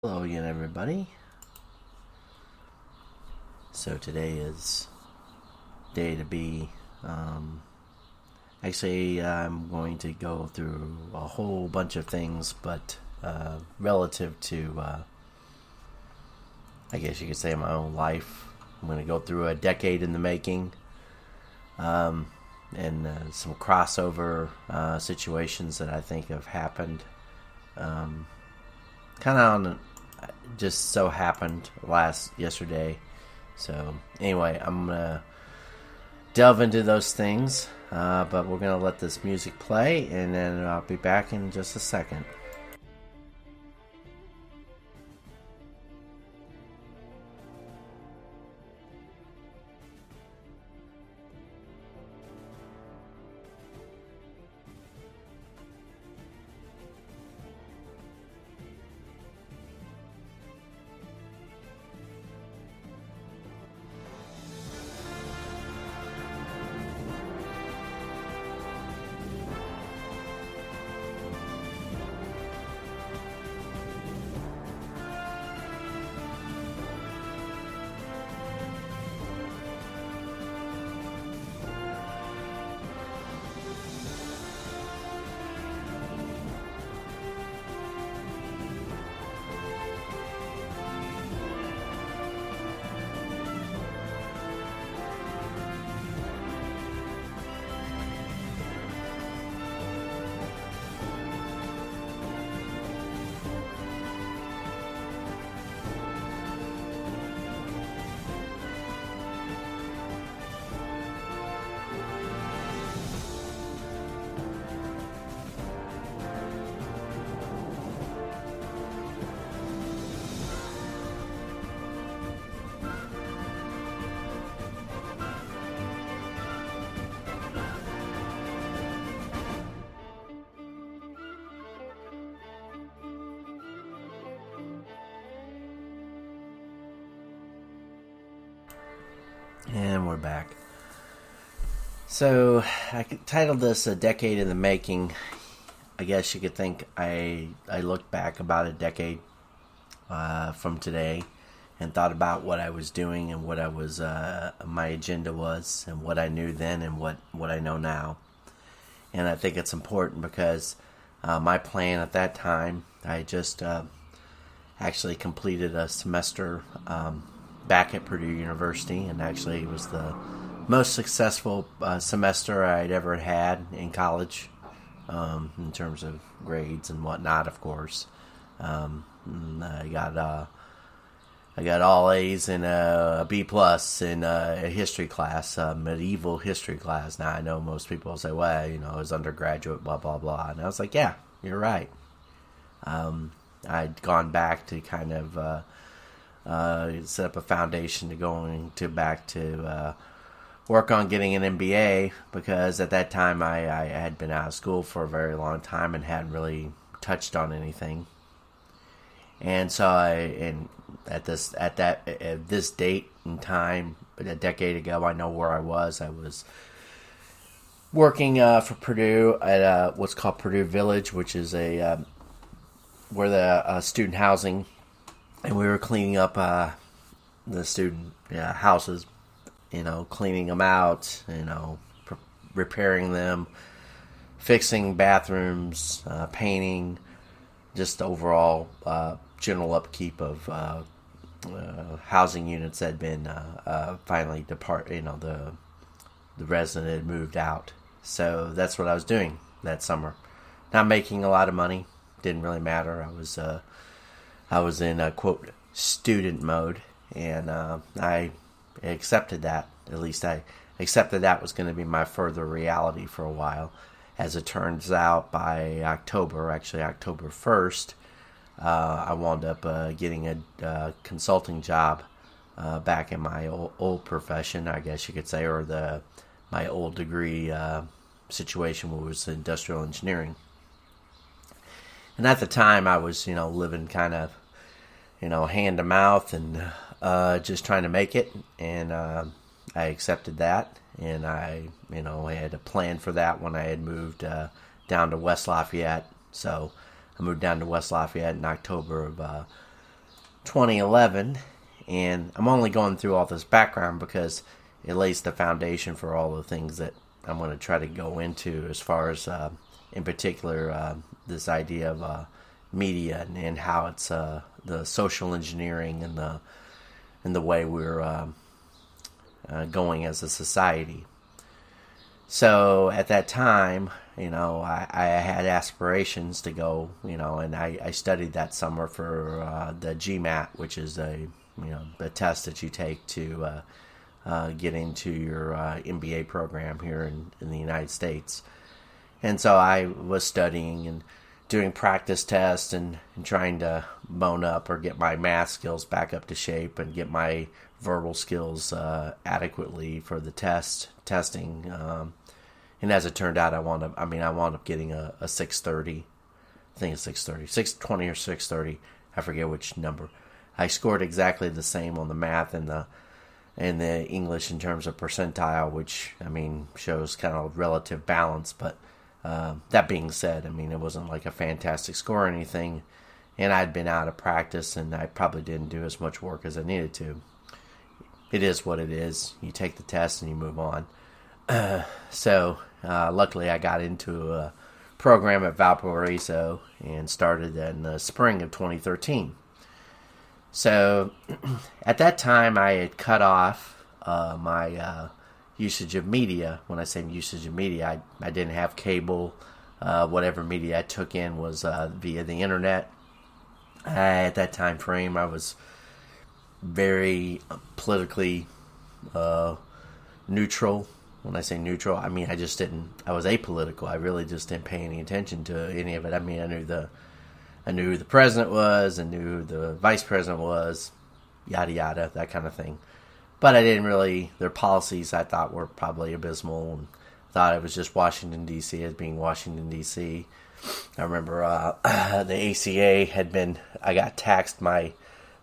Hello again, everybody. So today is day to be. Actually, I'm going to go through a whole bunch of things, but relative to, I guess you could say, my own life. I'm going to go through a decade in the making, and some crossover situations that I think have happened. Kind of on just so happened yesterday. So anyway, I'm gonna delve into those things, but we're gonna let this music play, and then I'll be back in just a second. And we're back. So I titled this "A Decade in the Making." I guess you could think I looked back about a decade from today and thought about what I was doing and what I was my agenda was and what I knew then and what I know now. And I think it's important because my plan at that time, I just actually completed a semester back at Purdue University, and actually it was the most successful semester I'd ever had in college, in terms of grades and whatnot. Of course, I got all A's and a B plus in a history class, medieval history class. Now I know most people say, "Well, it was undergraduate, blah blah blah," and I was like, "Yeah, you're right." I'd gone back to kind of set up a foundation to going to back to work on getting an MBA, because at that time I had been out of school for a very long time and hadn't really touched on anything. And so at this date and time, a decade ago, I know where I was. I was working for Purdue at what's called Purdue Village, which is where the student housing, and we were cleaning up the student houses, cleaning them out, repairing them, fixing bathrooms, painting, just overall general upkeep of housing units that had been finally the resident had moved out. So that's what I was doing that summer. Not making a lot of money, didn't really matter. I was in quote student mode, and I accepted that. At least I accepted that was going to be my further reality for a while. As it turns out, by October 1st, I wound up getting a consulting job back in my old profession, I guess you could say, or my old degree situation, which was industrial engineering. And at the time, I was living kind of hand to mouth and just trying to make it, and I accepted that, and I had a plan for that when I had moved down to West Lafayette. So I moved down to West Lafayette in October of 2011, and I'm only going through all this background because it lays the foundation for all the things that I'm going to try to go into as far as, in particular, this idea of media and how it's the social engineering and the way we're going as a society. So at that time, I had aspirations to go, and I studied that summer for the GMAT, which is a test that you take to get into your MBA program here in the United States. And so I was studying and doing practice tests and trying to bone up or get my math skills back up to shape and get my verbal skills adequately for the testing. And as it turned out, I wound up getting a 630. I think it's 630, 620 or 630. I forget which number. I scored exactly the same on the math and the English in terms of percentile, which shows kind of relative balance. But that being said, it wasn't like a fantastic score or anything, and I'd been out of practice, and I probably didn't do as much work as I needed to. It is what it is. You take the test and you move on. So luckily I got into a program at Valparaiso and started in the spring of 2013. So at that time I had cut off my usage of media. When I say usage of media, I didn't have cable. Whatever media I took in was via the internet. At that time frame, I was very politically neutral. When I say neutral, I was apolitical. I really just didn't pay any attention to any of it. I knew who the president was, I knew who the vice president was, yada yada, that kind of thing. But I didn't really, their policies I thought were probably abysmal, and thought it was just Washington, D.C. as being Washington, D.C. I remember the ACA I got taxed I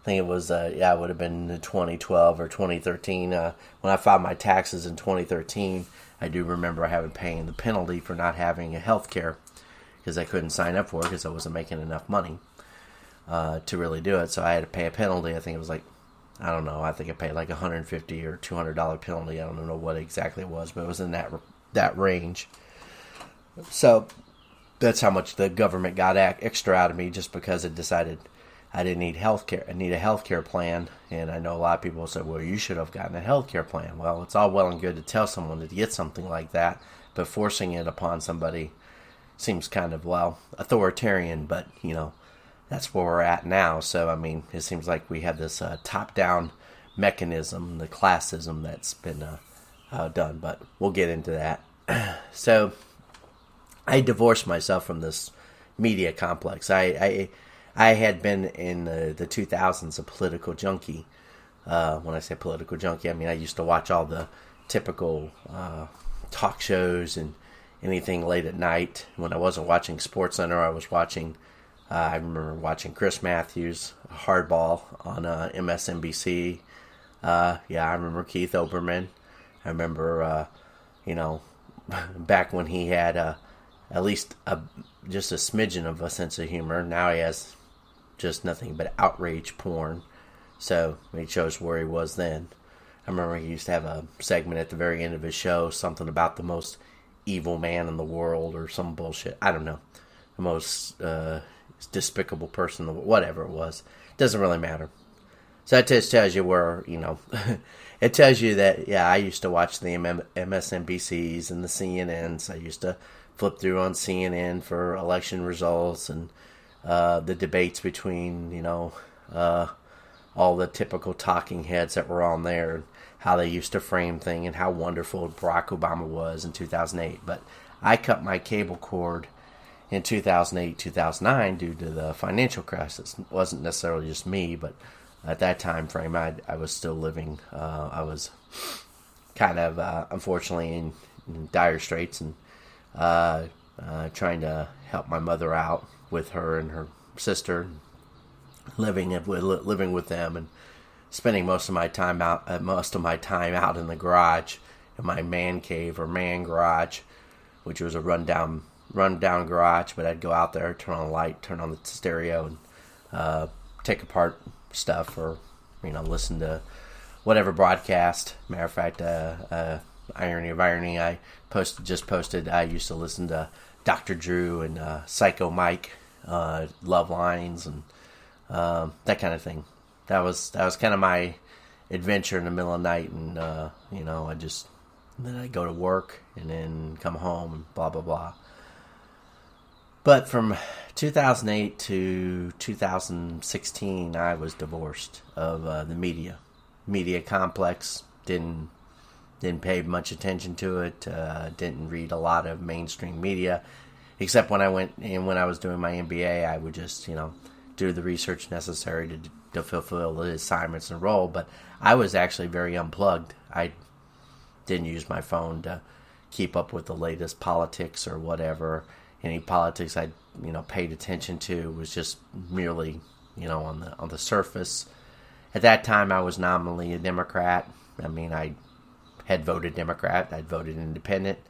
think it was, it would have been 2012 or 2013. When I filed my taxes in 2013, I do remember paying the penalty for not having a health care because I couldn't sign up for it because I wasn't making enough money to really do it. So I had to pay a penalty. I think it was I think I paid like $150 or $200 penalty. I don't know what exactly it was, but it was in that range. So that's how much the government got extra out of me just because it decided I didn't need health care. I need a health care plan. And I know a lot of people say, well, you should have gotten a health care plan. Well, it's all well and good to tell someone to get something like that, but forcing it upon somebody seems kind of, authoritarian, but, that's where we're at now. So, it seems like we have this top-down mechanism, the classism that's been done, but we'll get into that. So, I divorced myself from this media complex. I had been in the 2000s a political junkie. When I say political junkie, I used to watch all the typical talk shows and anything late at night. When I wasn't watching SportsCenter, I was watching, I remember watching Chris Matthews, Hardball on MSNBC. I remember Keith Olbermann. I remember, back when he had at least just a smidgen of a sense of humor. Now he has just nothing but outrage porn. So it shows where he was then. I remember he used to have a segment at the very end of his show, something about the most evil man in the world or some bullshit. I don't know. The most despicable person, whatever it was. Doesn't really matter. So that just tells you where, it tells you that, I used to watch the MSNBCs and the CNNs. I used to flip through on CNN for election results and the debates between, all the typical talking heads that were on there, how they used to frame things and how wonderful Barack Obama was in 2008. But I cut my cable cord in 2008, 2009 due to the financial crisis. It wasn't necessarily just me, but at that time frame, I was still living. I was kind of, unfortunately, in dire straits and trying to help my mother out with her and her sister, living with them and spending most of my time out in the garage, in my man cave or man garage, which was a rundown garage. But I'd go out there, turn on the light, turn on the stereo, and take apart stuff, or listen to whatever broadcast. Matter of fact, irony of irony, I just posted. I used to listen to Dr. Drew and Psycho Mike, Love Lines, and that kind of thing. That was kind of my adventure in the middle of the night, and then I go to work and then come home and blah blah blah. But from 2008 to 2016, I was divorced of the media complex. Didn't pay much attention to it. Didn't read a lot of mainstream media, except when I was doing my MBA, I would just do the research necessary to fulfill the assignments and role. But I was actually very unplugged. I didn't use my phone to keep up with the latest politics or whatever. Any politics I paid attention to was just merely on the surface. At that time, I was nominally a Democrat. I mean, I had voted Democrat. I'd voted Independent.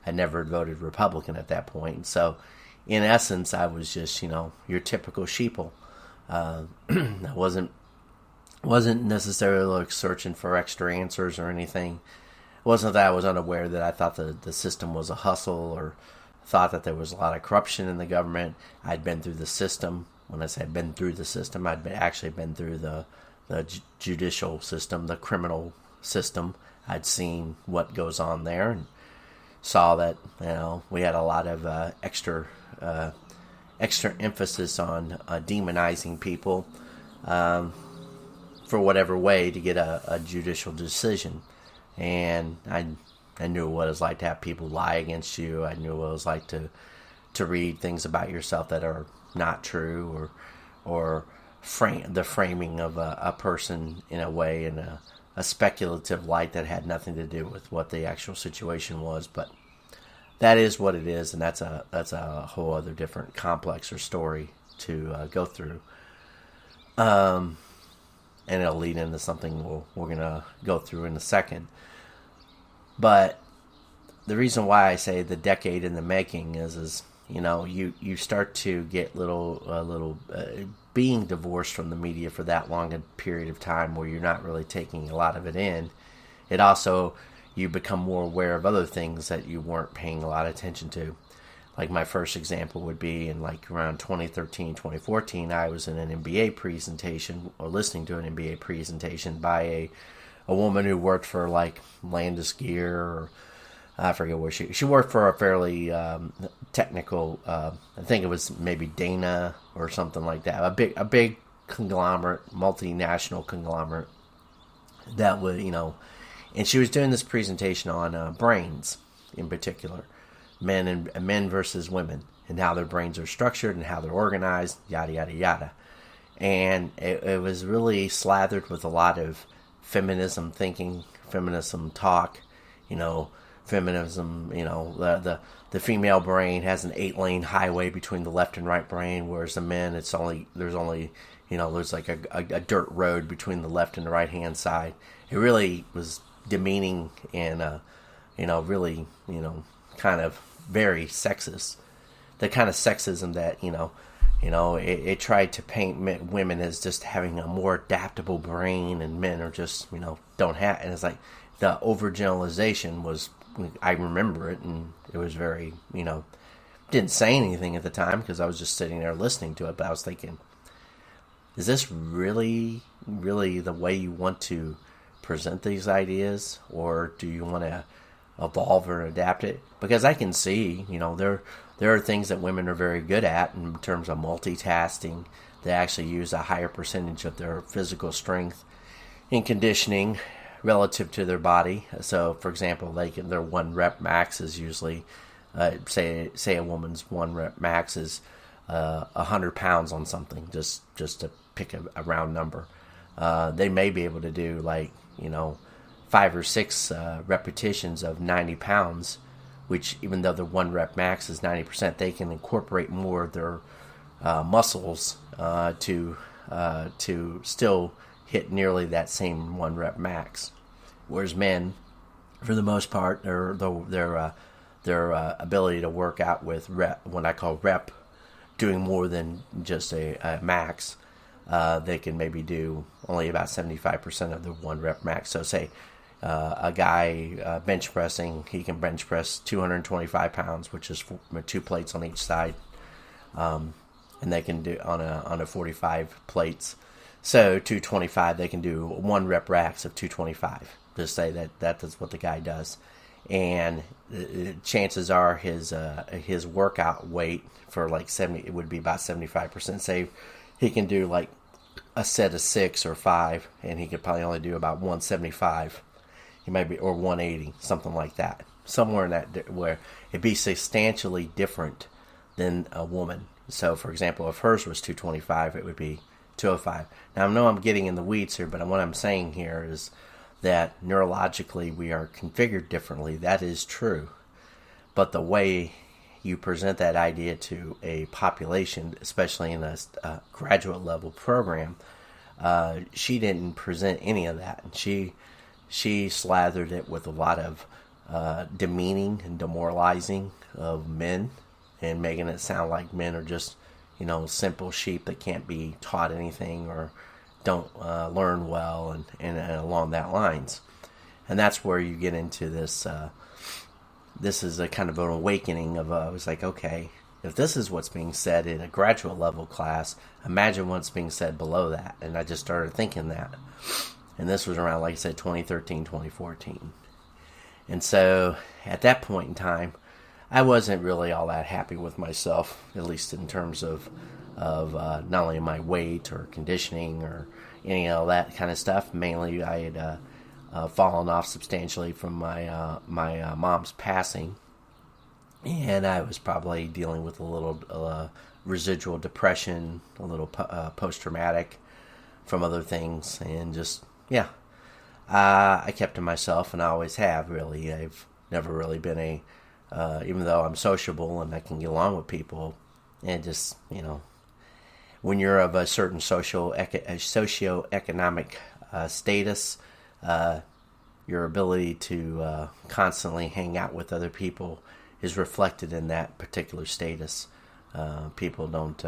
I never voted Republican at that point. So, in essence, I was just your typical sheeple. I wasn't necessarily like searching for extra answers or anything. It wasn't that I was unaware that I thought the system was a hustle, or thought that there was a lot of corruption in the government. I'd been through the system. When I say been through the system, actually been through the judicial system, the criminal system. I'd seen what goes on there and saw that we had a lot of extra emphasis on demonizing people for whatever way to get a judicial decision. And I knew what it was like to have people lie against you. I knew what it was like to read things about yourself that are not true, or the framing of a person in a way, in a speculative light that had nothing to do with what the actual situation was. But that is what it is, and that's a whole other different complex or story to go through. And it'll lead into something we're gonna go through in a second. But the reason why I say the decade in the making is you start to get being divorced from the media for that long a period of time where you're not really taking a lot of it in. It also, you become more aware of other things that you weren't paying a lot of attention to. Like my first example would be in around 2013, 2014, I was in an MBA presentation, or listening to an MBA presentation by a woman who worked for Landis+Gyr, or I forget where she worked for, a fairly technical, I think it was maybe Dana or something like that. A big conglomerate, multinational conglomerate that would, and she was doing this presentation on brains in particular, men versus women, and how their brains are structured and how they're organized, yada yada yada. And it was really slathered with a lot of feminism thinking, feminism talk, feminism, the female brain has an 8-lane highway between the left and right brain, whereas the men, there's like a dirt road between the left and the right hand side. It really was demeaning and, really, kind of very sexist. The kind of sexism that, it tried to paint women as just having a more adaptable brain, and men are just, don't have. And it's like the overgeneralization was, I remember it, and it was very, didn't say anything at the time because I was just sitting there listening to it. But I was thinking, is this really, really the way you want to present these ideas, or do you want to evolve or adapt it? Because I can see, there are things that women are very good at in terms of multitasking. They actually use a higher percentage of their physical strength in conditioning relative to their body. So, for example, their 1 rep max is usually, say a woman's 1 rep max is 100 pounds on something, just to pick a round number. They may be able to do 5 or 6 repetitions of 90 pounds, which, even though the 1 rep max is 90%, they can incorporate more of their muscles to still hit nearly that same 1 rep max. Whereas men, for the most part, their ability to work out with what I call rep, doing more than just a max, they can maybe do only about 75% of the 1 rep max. So say a guy bench pressing, he can bench press 225 pounds, which is 2 plates on each side, and they can do on a 45 plates. So 225, they can do 1 rep racks of 225. Just say that is what the guy does, and chances are his workout weight for like 70, it would be about 75%. Say he can do like a set of 6 or 5, and he could probably only do about 175. He might be, or 180, something like that. Somewhere in that where it'd be substantially different than a woman. So, for example, if hers was 225, it would be 205. Now, I know I'm getting in the weeds here, but what I'm saying here is that neurologically we are configured differently. That is true. But the way you present that idea to a population, especially in a graduate level program, she didn't present any of that. And she slathered it with a lot of demeaning and demoralizing of men, and making it sound like men are just, simple sheep that can't be taught anything or don't learn well, and along that lines. And that's where you get into this. This is a kind of an awakening of, I was like, okay, if this is what's being said in a graduate level class, imagine what's being said below that. And I just started thinking that. And this was around, like I said, 2013, 2014. And so at that point in time, I wasn't really all that happy with myself, at least in terms of not only my weight or conditioning or any of that kind of stuff. Mainly, I had fallen off substantially from my mom's passing, and I was probably dealing with a little residual depression, a little post-traumatic from other things, and just, I kept to myself, and I always have, really. I've never really been even though I'm sociable and I can get along with people, and just, when you're of a certain socioeconomic status, your ability to constantly hang out with other people is reflected in that particular status. People don't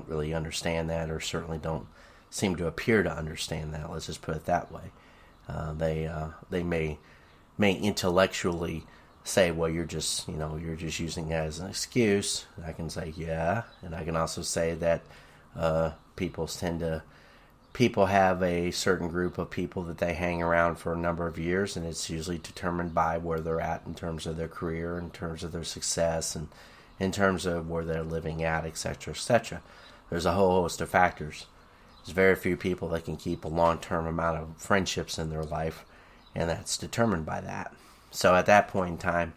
really understand that, or certainly don't seem to appear to understand that. Let's just put it that way. They may intellectually say, well, you're just using it as an excuse. I can say, yeah, and I can also say that people have a certain group of people that they hang around for a number of years, and it's usually determined by where they're at in terms of their career, in terms of their success, and in terms of where they're living at, etc., etc. There's a whole host of factors. There's very few people that can keep a long-term amount of friendships in their life, and that's determined by that. So at that point in time,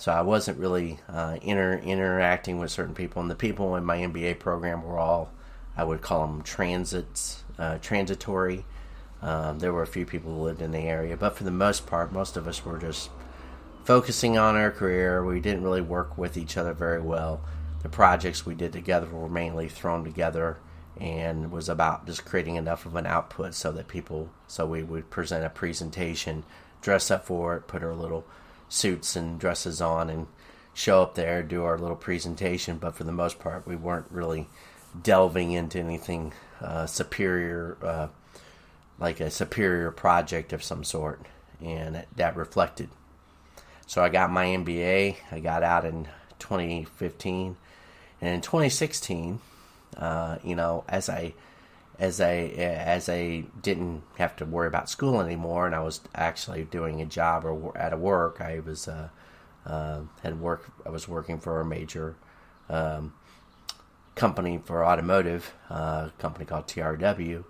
I wasn't really interacting with certain people, and the people in my MBA program were all, I would call them transitory. There were a few people who lived in the area, but for the most part, most of us were just focusing on our career. We didn't really work with each other very well. The projects we did together were mainly thrown together, and it was about just creating enough of an output so we would present a presentation, dress up for it, put our little suits and dresses on, and show up there, do our little presentation. But for the most part, we weren't really delving into anything superior, like a superior project of some sort, and that reflected. So I got my MBA. I got out in 2015, and in 2016, as I didn't have to worry about school anymore, and I was actually doing a job or at a work. I was I was working for a major company for automotive, company called TRW,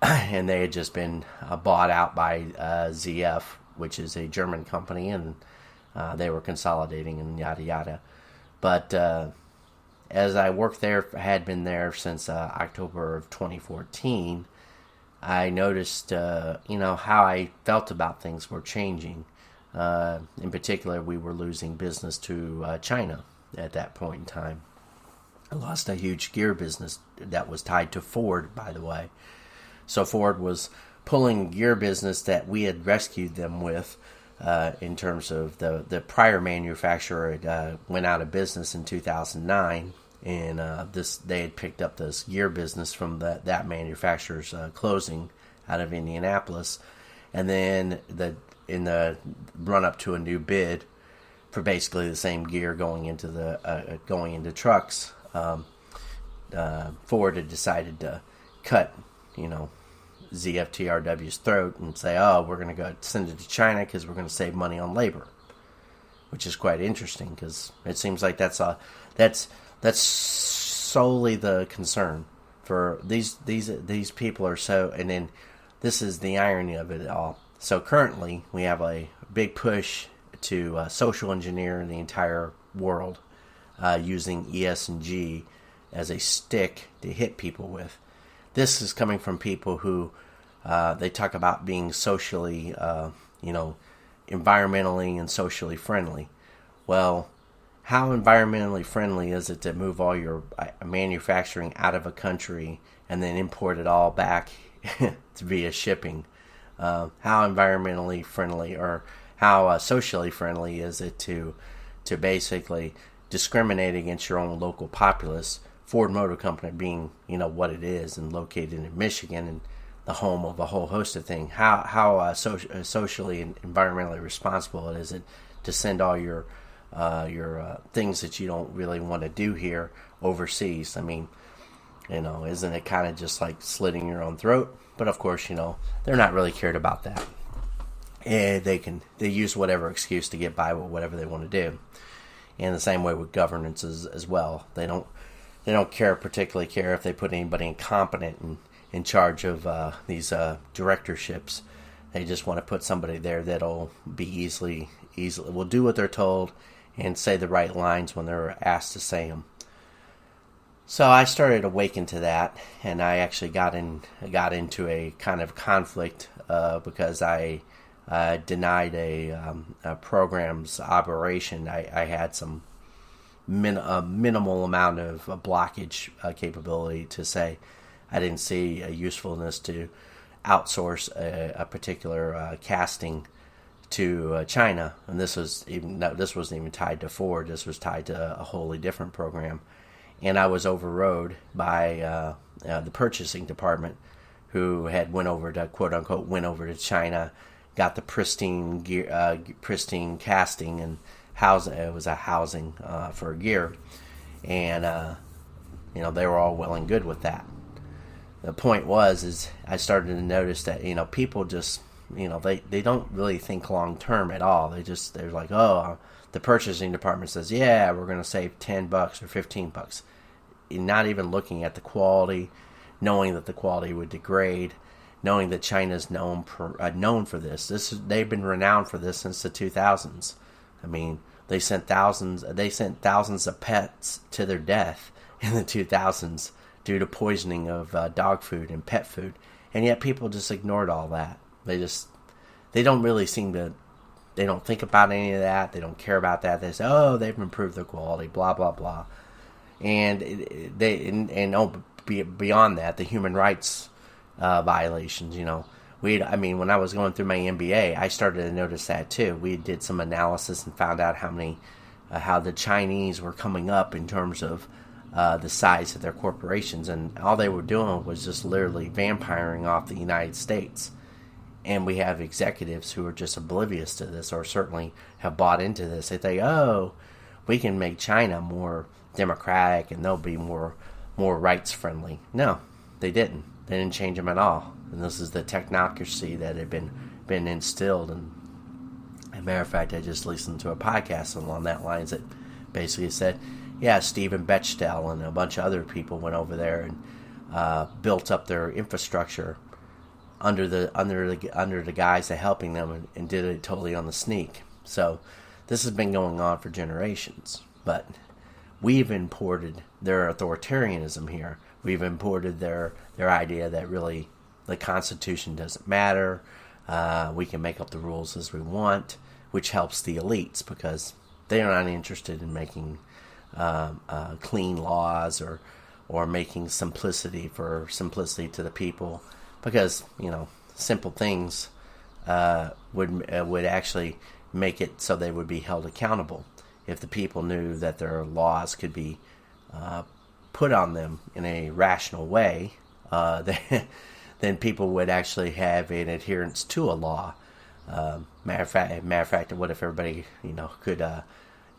and they had just been bought out by ZF, which is a German company, and they were consolidating and yada yada. But as I worked there, had been there since October of 2014, I noticed, how I felt about things were changing. In particular, we were losing business to China at that point in time. I lost a huge gear business that was tied to Ford, by the way. So Ford was pulling gear business that we had rescued them with, in terms of the prior manufacturer went out of business in 2009, and they had picked up this gear business from that manufacturer's closing out of Indianapolis, and then in the run up to a new bid for basically the same gear going into trucks, Ford had decided to cut, ZFTRW's throat and say, "Oh, we're going to go send it to China because we're going to save money on labor," which is quite interesting because it seems like that's solely the concern for these people are so. And then this is the irony of it all. So currently we have a big push to social engineer the entire world using ESG as a stick to hit people with. This is coming from people who they talk about being socially, environmentally and socially friendly. Well, how environmentally friendly is it to move all your manufacturing out of a country and then import it all back via shipping? How environmentally friendly or how socially friendly is it to basically discriminate against your own local populace? Ford Motor Company being, what it is and located in Michigan and the home of a whole host of things. How socially and environmentally responsible is it to send all your things that you don't really want to do here overseas? I mean, isn't it kind of just like slitting your own throat? But of course, they're not really cared about that. And they use whatever excuse to get by with whatever they want to do. And the same way with governance as well. They don't particularly care if they put anybody incompetent in charge of these directorships. They just want to put somebody there that'll be easily will do what they're told and say the right lines when they're asked to say them. So I started awaken to that, and I actually got into a kind of conflict because I denied a program's operation. I had some minimal amount of blockage capability to say I didn't see a usefulness to outsource a particular casting to China, and this wasn't even tied to Ford. This was tied to a wholly different program, and I was overrode by the purchasing department, who had went over to China, got the pristine gear, pristine casting and housing. It was a housing for gear, and they were all well and good with that. The point is I started to notice that people just they don't really think long term at all. They're like, oh, the purchasing department says, yeah, we're going to save $10 or $15, not even looking at the quality, knowing that the quality would degrade, knowing that China's known for this. They've been renowned for this since the 2000s. I mean, they sent thousands of pets to their death in the 2000s due to poisoning of dog food and pet food, and yet people just ignored all that. They don't really they don't think about any of that. They don't care about that. They say, oh, they've improved their quality, blah blah blah, and beyond that, the human rights violations. When I was going through my MBA, I started to notice that too. We did some analysis and found out how the Chinese were coming up in terms of the size of their corporations, and all they were doing was just literally vampiring off the United States. And we have executives who are just oblivious to this, or certainly have bought into this. They think, oh, we can make China more democratic and they'll be more rights friendly. No, they didn't. They didn't change them at all. And this is the technocracy that had been instilled. And as a matter of fact, I just listened to a podcast along that lines that basically said, yeah, Stephen Bechtel and a bunch of other people went over there and built up their infrastructure under the guise of helping them, and did it totally on the sneak. So this has been going on for generations, but we've imported their authoritarianism here. We've imported their idea that really the Constitution doesn't matter. We can make up the rules as we want, which helps the elites because they are not interested in making clean laws or making simplicity to the people. Because simple things would actually make it so they would be held accountable if the people knew that their laws could be put on them in a rational way, then people would actually have an adherence to a law. Matter of fact, what if everybody could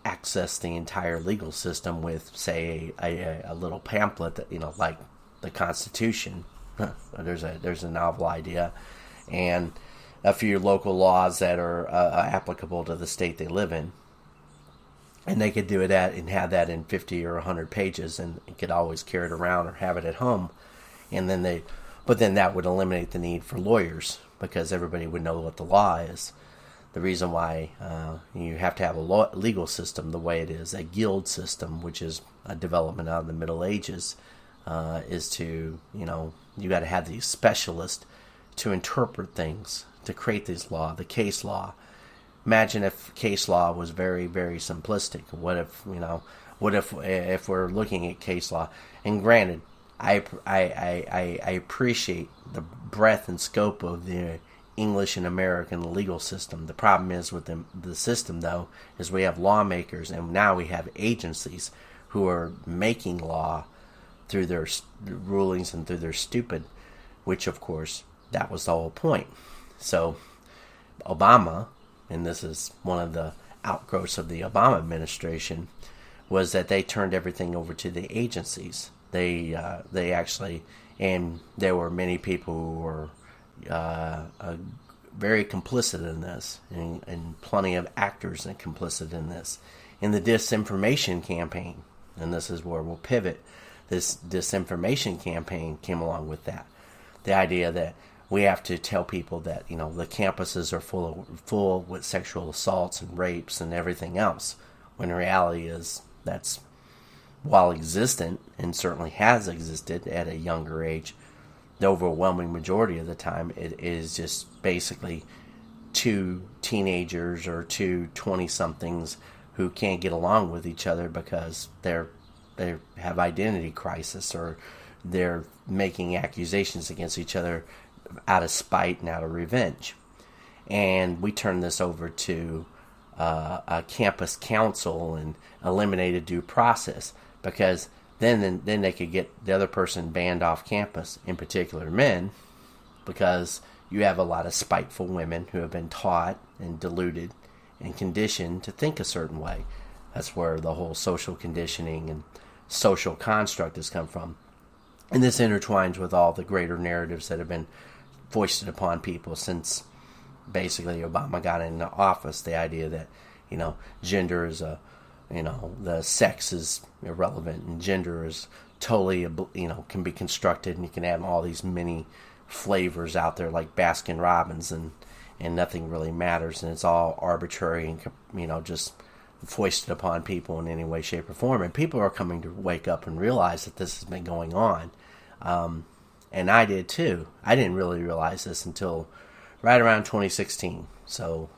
access the entire legal system with, say, a little pamphlet that like the Constitution? There's a novel idea, and a few local laws that are applicable to the state they live in. And they could do it and have that in 50 or 100 pages, and could always carry it around or have it at home. And then but then that would eliminate the need for lawyers, because everybody would know what the law is. The reason why you have to have a legal system the way it is, a guild system, which is a development out of the Middle Ages, is to, you got to have these specialists to interpret things, to create this law, the case law. Imagine if case law was very, very simplistic. What if we're looking at case law? And granted, I appreciate the breadth and scope of the English and American legal system. The problem is with the system, though, is we have lawmakers, and now we have agencies who are making law through their rulings and through their stupid, which, of course, that was the whole point. So Obama, and this is one of the outgrowths of the Obama administration, was that they turned everything over to the agencies. They actually, and there were many people who were very complicit in this, and plenty of actors that complicit in this. In the disinformation campaign, and this is where we'll pivot, this disinformation campaign came along with that. The idea that we have to tell people that, the campuses are full with sexual assaults and rapes and everything else, when the reality is that's, while existent, and certainly has existed at a younger age, the overwhelming majority of the time it is just basically two teenagers or two 20-somethings who can't get along with each other because they have identity crisis, or they're making accusations against each other out of spite and out of revenge. And we turn this over to a campus council and eliminated due process, because then they could get the other person banned off campus, in particular men, because you have a lot of spiteful women who have been taught and deluded and conditioned to think a certain way. That's where the whole social conditioning and social construct has come from. And this intertwines with all the greater narratives that have been foisted upon people since basically Obama got into office. The idea that, gender is the sex is irrelevant, and gender is totally, can be constructed, and you can have all these many flavors out there like Baskin Robbins, and nothing really matters, and it's all arbitrary and, just foisted upon people in any way, shape, or form. And people are coming to wake up and realize that this has been going on. And I did too. I didn't really realize this until right around 2016. So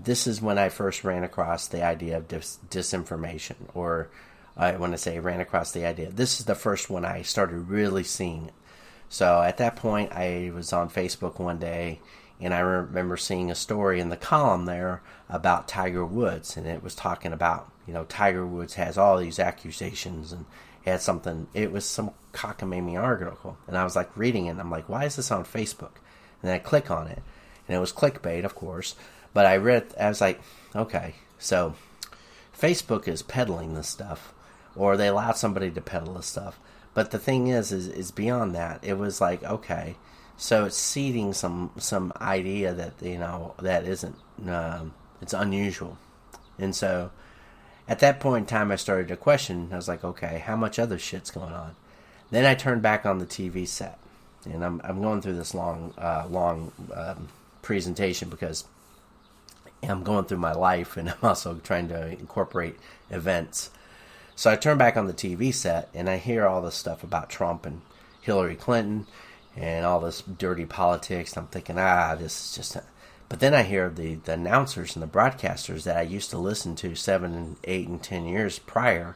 this is when I first ran across the idea of disinformation, or when I say ran across the idea, this is the first one I started really seeing it. So at that point, I was on Facebook one day, and I remember seeing a story in the column there about Tiger Woods, and it was talking about, Tiger Woods has all these accusations, and it was some cockamamie article, and I was like reading it, and I'm like, why is this on Facebook? And I click on it, and it was clickbait, of course, but I was like, okay, so Facebook is peddling this stuff, or they allow somebody to peddle this stuff. But the thing is beyond that. It was like, okay, so it's seeding some idea that, that isn't, it's unusual. And so at that point in time, I started to question. I was like, okay, how much other shit's going on? Then I turned back on the TV set, and I'm going through this long presentation because I'm going through my life, and I'm also trying to incorporate events. So I turn back on the TV set, and I hear all this stuff about Trump and Hillary Clinton and all this dirty politics. And I'm thinking, this is just... But then I hear the announcers and the broadcasters that I used to listen to 7 and 8 and 10 years prior,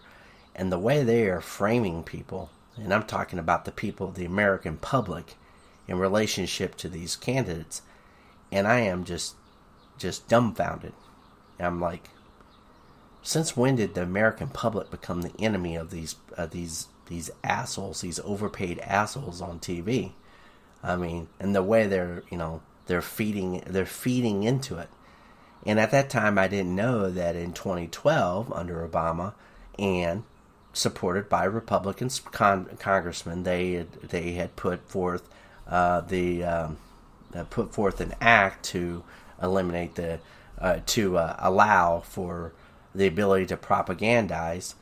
and the way they are framing people, and I'm talking about the people, the American public, in relationship to these candidates, and I am just dumbfounded. I'm like, Since when did the American public become the enemy of these assholes, these overpaid assholes on TV? I mean, and the way they're feeding into it. And at that time, I didn't know that in 2012, under Obama, and supported by Republicans, congressmen, they had put forth put forth an act to eliminate allow for the ability to propagandize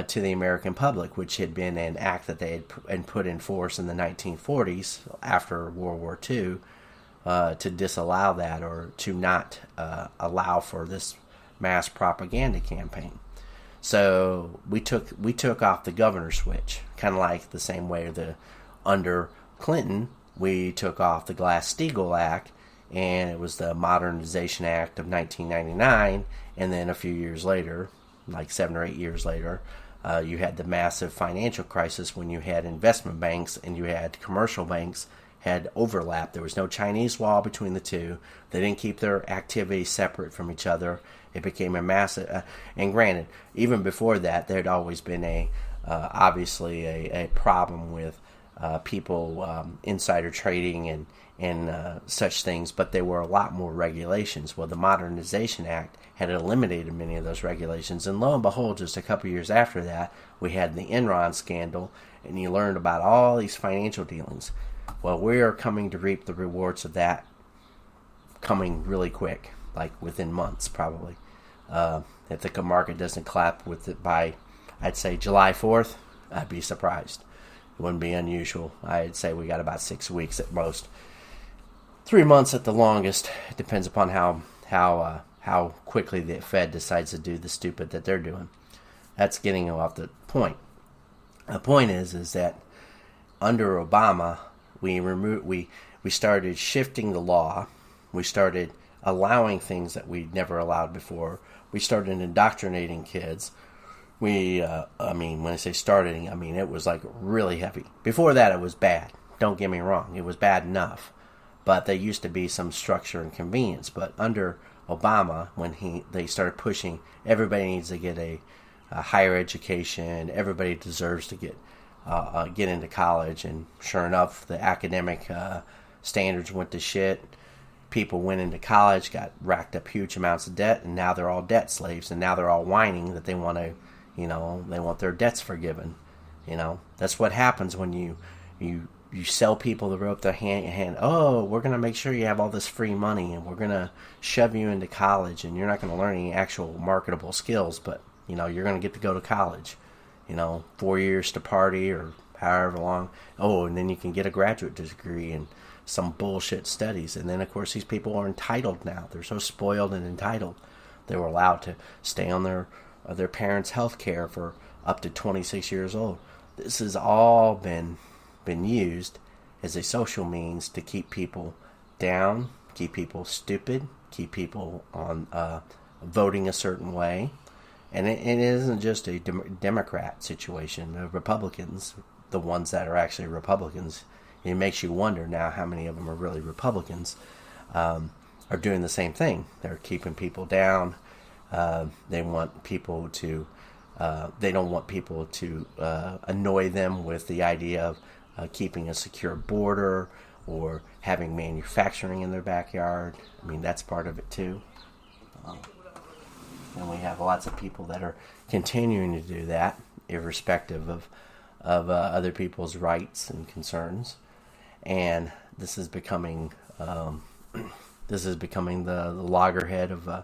to the American public, which had been an act that they had put in force in the 1940s after World War II, to disallow that, or to not allow for this mass propaganda campaign. So we took off the governor switch, kind of like the same way under Clinton we took off the Glass-Steagall Act, and it was the Modernization Act of 1999, and then a few years later, like 7 or 8 years later, you had the massive financial crisis when you had investment banks and you had commercial banks had overlap. There was no Chinese wall between the two. They didn't keep their activities separate from each other. It became a massive, and granted, even before that, there had always been obviously a problem with people insider trading and such things, but there were a lot more regulations. Well, the Modernization Act had eliminated many of those regulations, and lo and behold, just a couple years after that, we had the Enron scandal, and you learned about all these financial dealings. Well, we are coming to reap the rewards of that, coming really quick, like within months probably. If the market doesn't clap with it by, I'd say, July 4th, I'd be surprised. It wouldn't be unusual. I'd say we got about 6 weeks at most. 3 months at the longest. It depends upon how quickly the Fed decides to do the stupid that they're doing. That's getting off the point. The point is that under Obama, we started shifting the law. We started allowing things that we never allowed before. We started indoctrinating kids. When I say starting, I mean it was like really heavy. Before that, it was bad. Don't get me wrong, it was bad enough. But there used to be some structure and convenience. But under Obama, when they started pushing, everybody needs to get a higher education. Everybody deserves to get into college. And sure enough, the academic standards went to shit. People went into college, got racked up huge amounts of debt, and now they're all debt slaves. And now they're all whining that they want to, they want their debts forgiven. That's what happens when you sell people the rope their hand. Oh, we're going to make sure you have all this free money, and we're going to shove you into college, and you're not going to learn any actual marketable skills, but, you're going to get to go to college. 4 years to party or however long. Oh, and then you can get a graduate degree and some bullshit studies. And then, of course, these people are entitled now. They're so spoiled and entitled. They were allowed to stay on their parents' health care for up to 26 years old. This has all been used as a social means to keep people down, keep people stupid, keep people on voting a certain way. And it isn't just a Democrat situation. The Republicans, the ones that are actually Republicans, it makes you wonder now how many of them are really Republicans, are doing the same thing. They're keeping people down. They want people to. They don't want people to annoy them with the idea of keeping a secure border or having manufacturing in their backyard. I mean, that's part of it too. And we have lots of people that are continuing to do that, irrespective of other people's rights and concerns. And this is becoming the loggerhead of a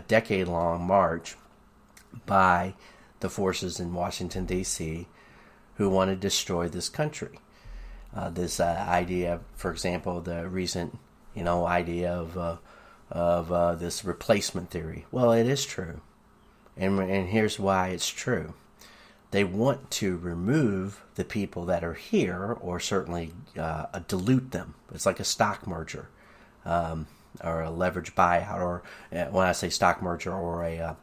decade-long march by the forces in Washington, D.C., who want to destroy this country. This idea, for example, the recent idea of this replacement theory. Well, it is true, and here's why it's true. They want to remove the people that are here, or certainly dilute them. It's like a stock merger, or a leverage buyout, or when I say stock merger, or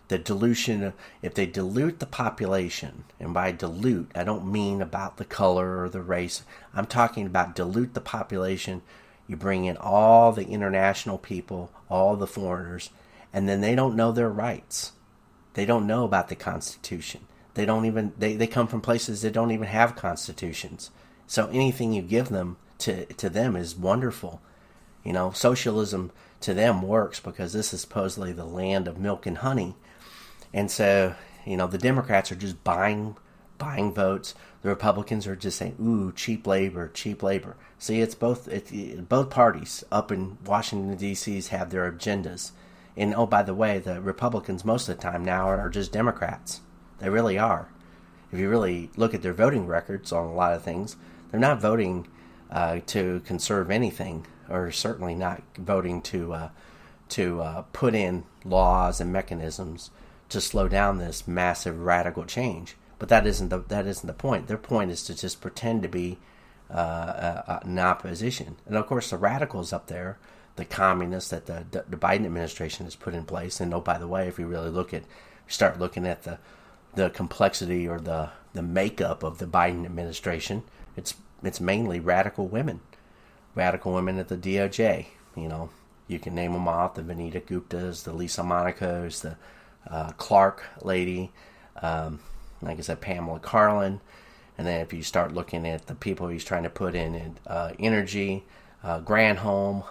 the dilution. If they dilute the population, and by dilute, I don't mean about the color or the race. I'm talking about dilute the population. You bring in all the international people, all the foreigners, and then they don't know their rights. They don't know about the Constitution. They don't even they come from places that don't even have constitutions. So anything you give them to them is wonderful. Socialism to them works because this is supposedly the land of milk and honey. And so, the Democrats are just buying votes. The Republicans are just saying, "Ooh, cheap labor, cheap labor." See, it's both parties up in Washington D.C. have their agendas. And oh, by the way, the Republicans most of the time now are just Democrats. They really are. If you really look at their voting records on a lot of things, they're not voting to conserve anything, or certainly not voting to put in laws and mechanisms to slow down this massive radical change. But that isn't the point. Their point is to just pretend to be in opposition. And of course, the radicals up there, the communists that the Biden administration has put in place. And oh, by the way, if you really start looking at the complexity or the makeup of the Biden administration, it's mainly radical women at the DOJ. You can name them off: the Vanita Guptas, the Lisa Monacos, the Clark lady, like I said, Pamela Carlin. And then if you start looking at the people he's trying to put in energy, Granholm,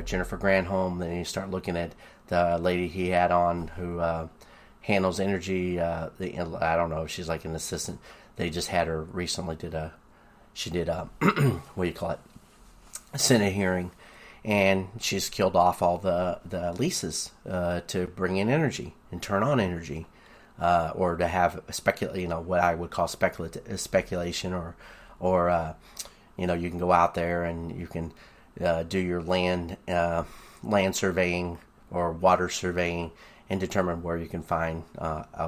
Jennifer Granholm, then you start looking at the lady he had on who handles energy. I don't know if she's like an assistant. They just had her recently. She did a what do you call it? A Senate hearing, and she's killed off all the leases to bring in energy and turn on energy, or to have what I would call speculation, or you can go out there and you can do your land surveying or water surveying and determine where you can find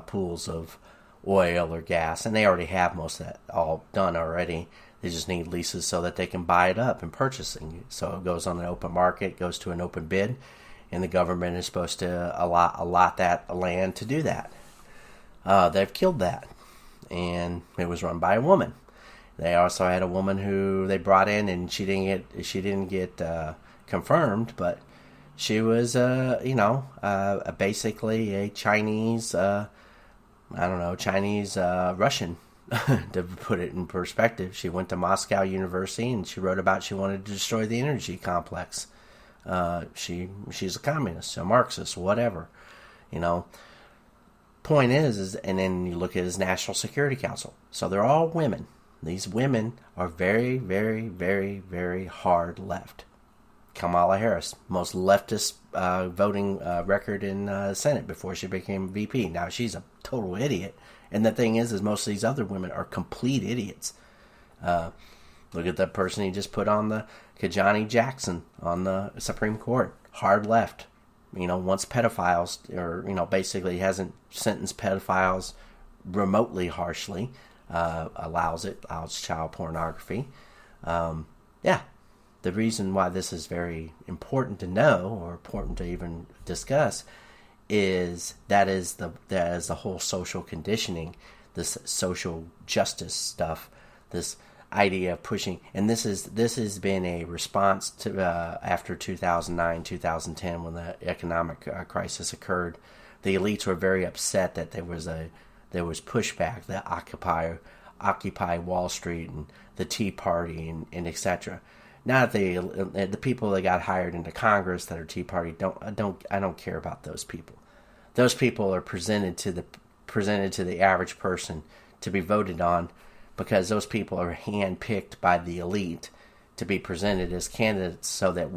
pools of oil or gas, and they already have most of that all done already. They just need leases so that they can buy it up and purchase it. So it goes on an open market, goes to an open bid, and the government is supposed to allot that land to do that. They've killed that, and it was run by a woman. They also had a woman who they brought in, and she didn't get confirmed, but she was basically a Chinese Russian. To put it in perspective, she went to Moscow University and she wrote about she wanted to destroy the energy complex. She's a communist, a Marxist, whatever. Point is, and then you look at his National Security Council. So they're all women. These women are very, very, very, very hard left. Kamala Harris, most leftist voting record in the Senate before she became VP. Now, she's a total idiot. And the thing is most of these other women are complete idiots. Look at the person he just put on the Kajani Jackson on the Supreme Court. Hard left. Wants pedophiles, or, basically hasn't sentenced pedophiles remotely harshly. Allows child pornography. The reason why this is very important to know, or important to even discuss, is the whole social conditioning, this social justice stuff, this idea of pushing, and this has been a response to after 2009, 2010, when the economic crisis occurred. The elites were very upset that there was pushback, the Occupy Wall Street and the Tea Party and etc. Now that the people that got hired into Congress that are Tea Party I don't care about those people. Those people are presented to the average person to be voted on, because those people are handpicked by the elite to be presented as candidates, so that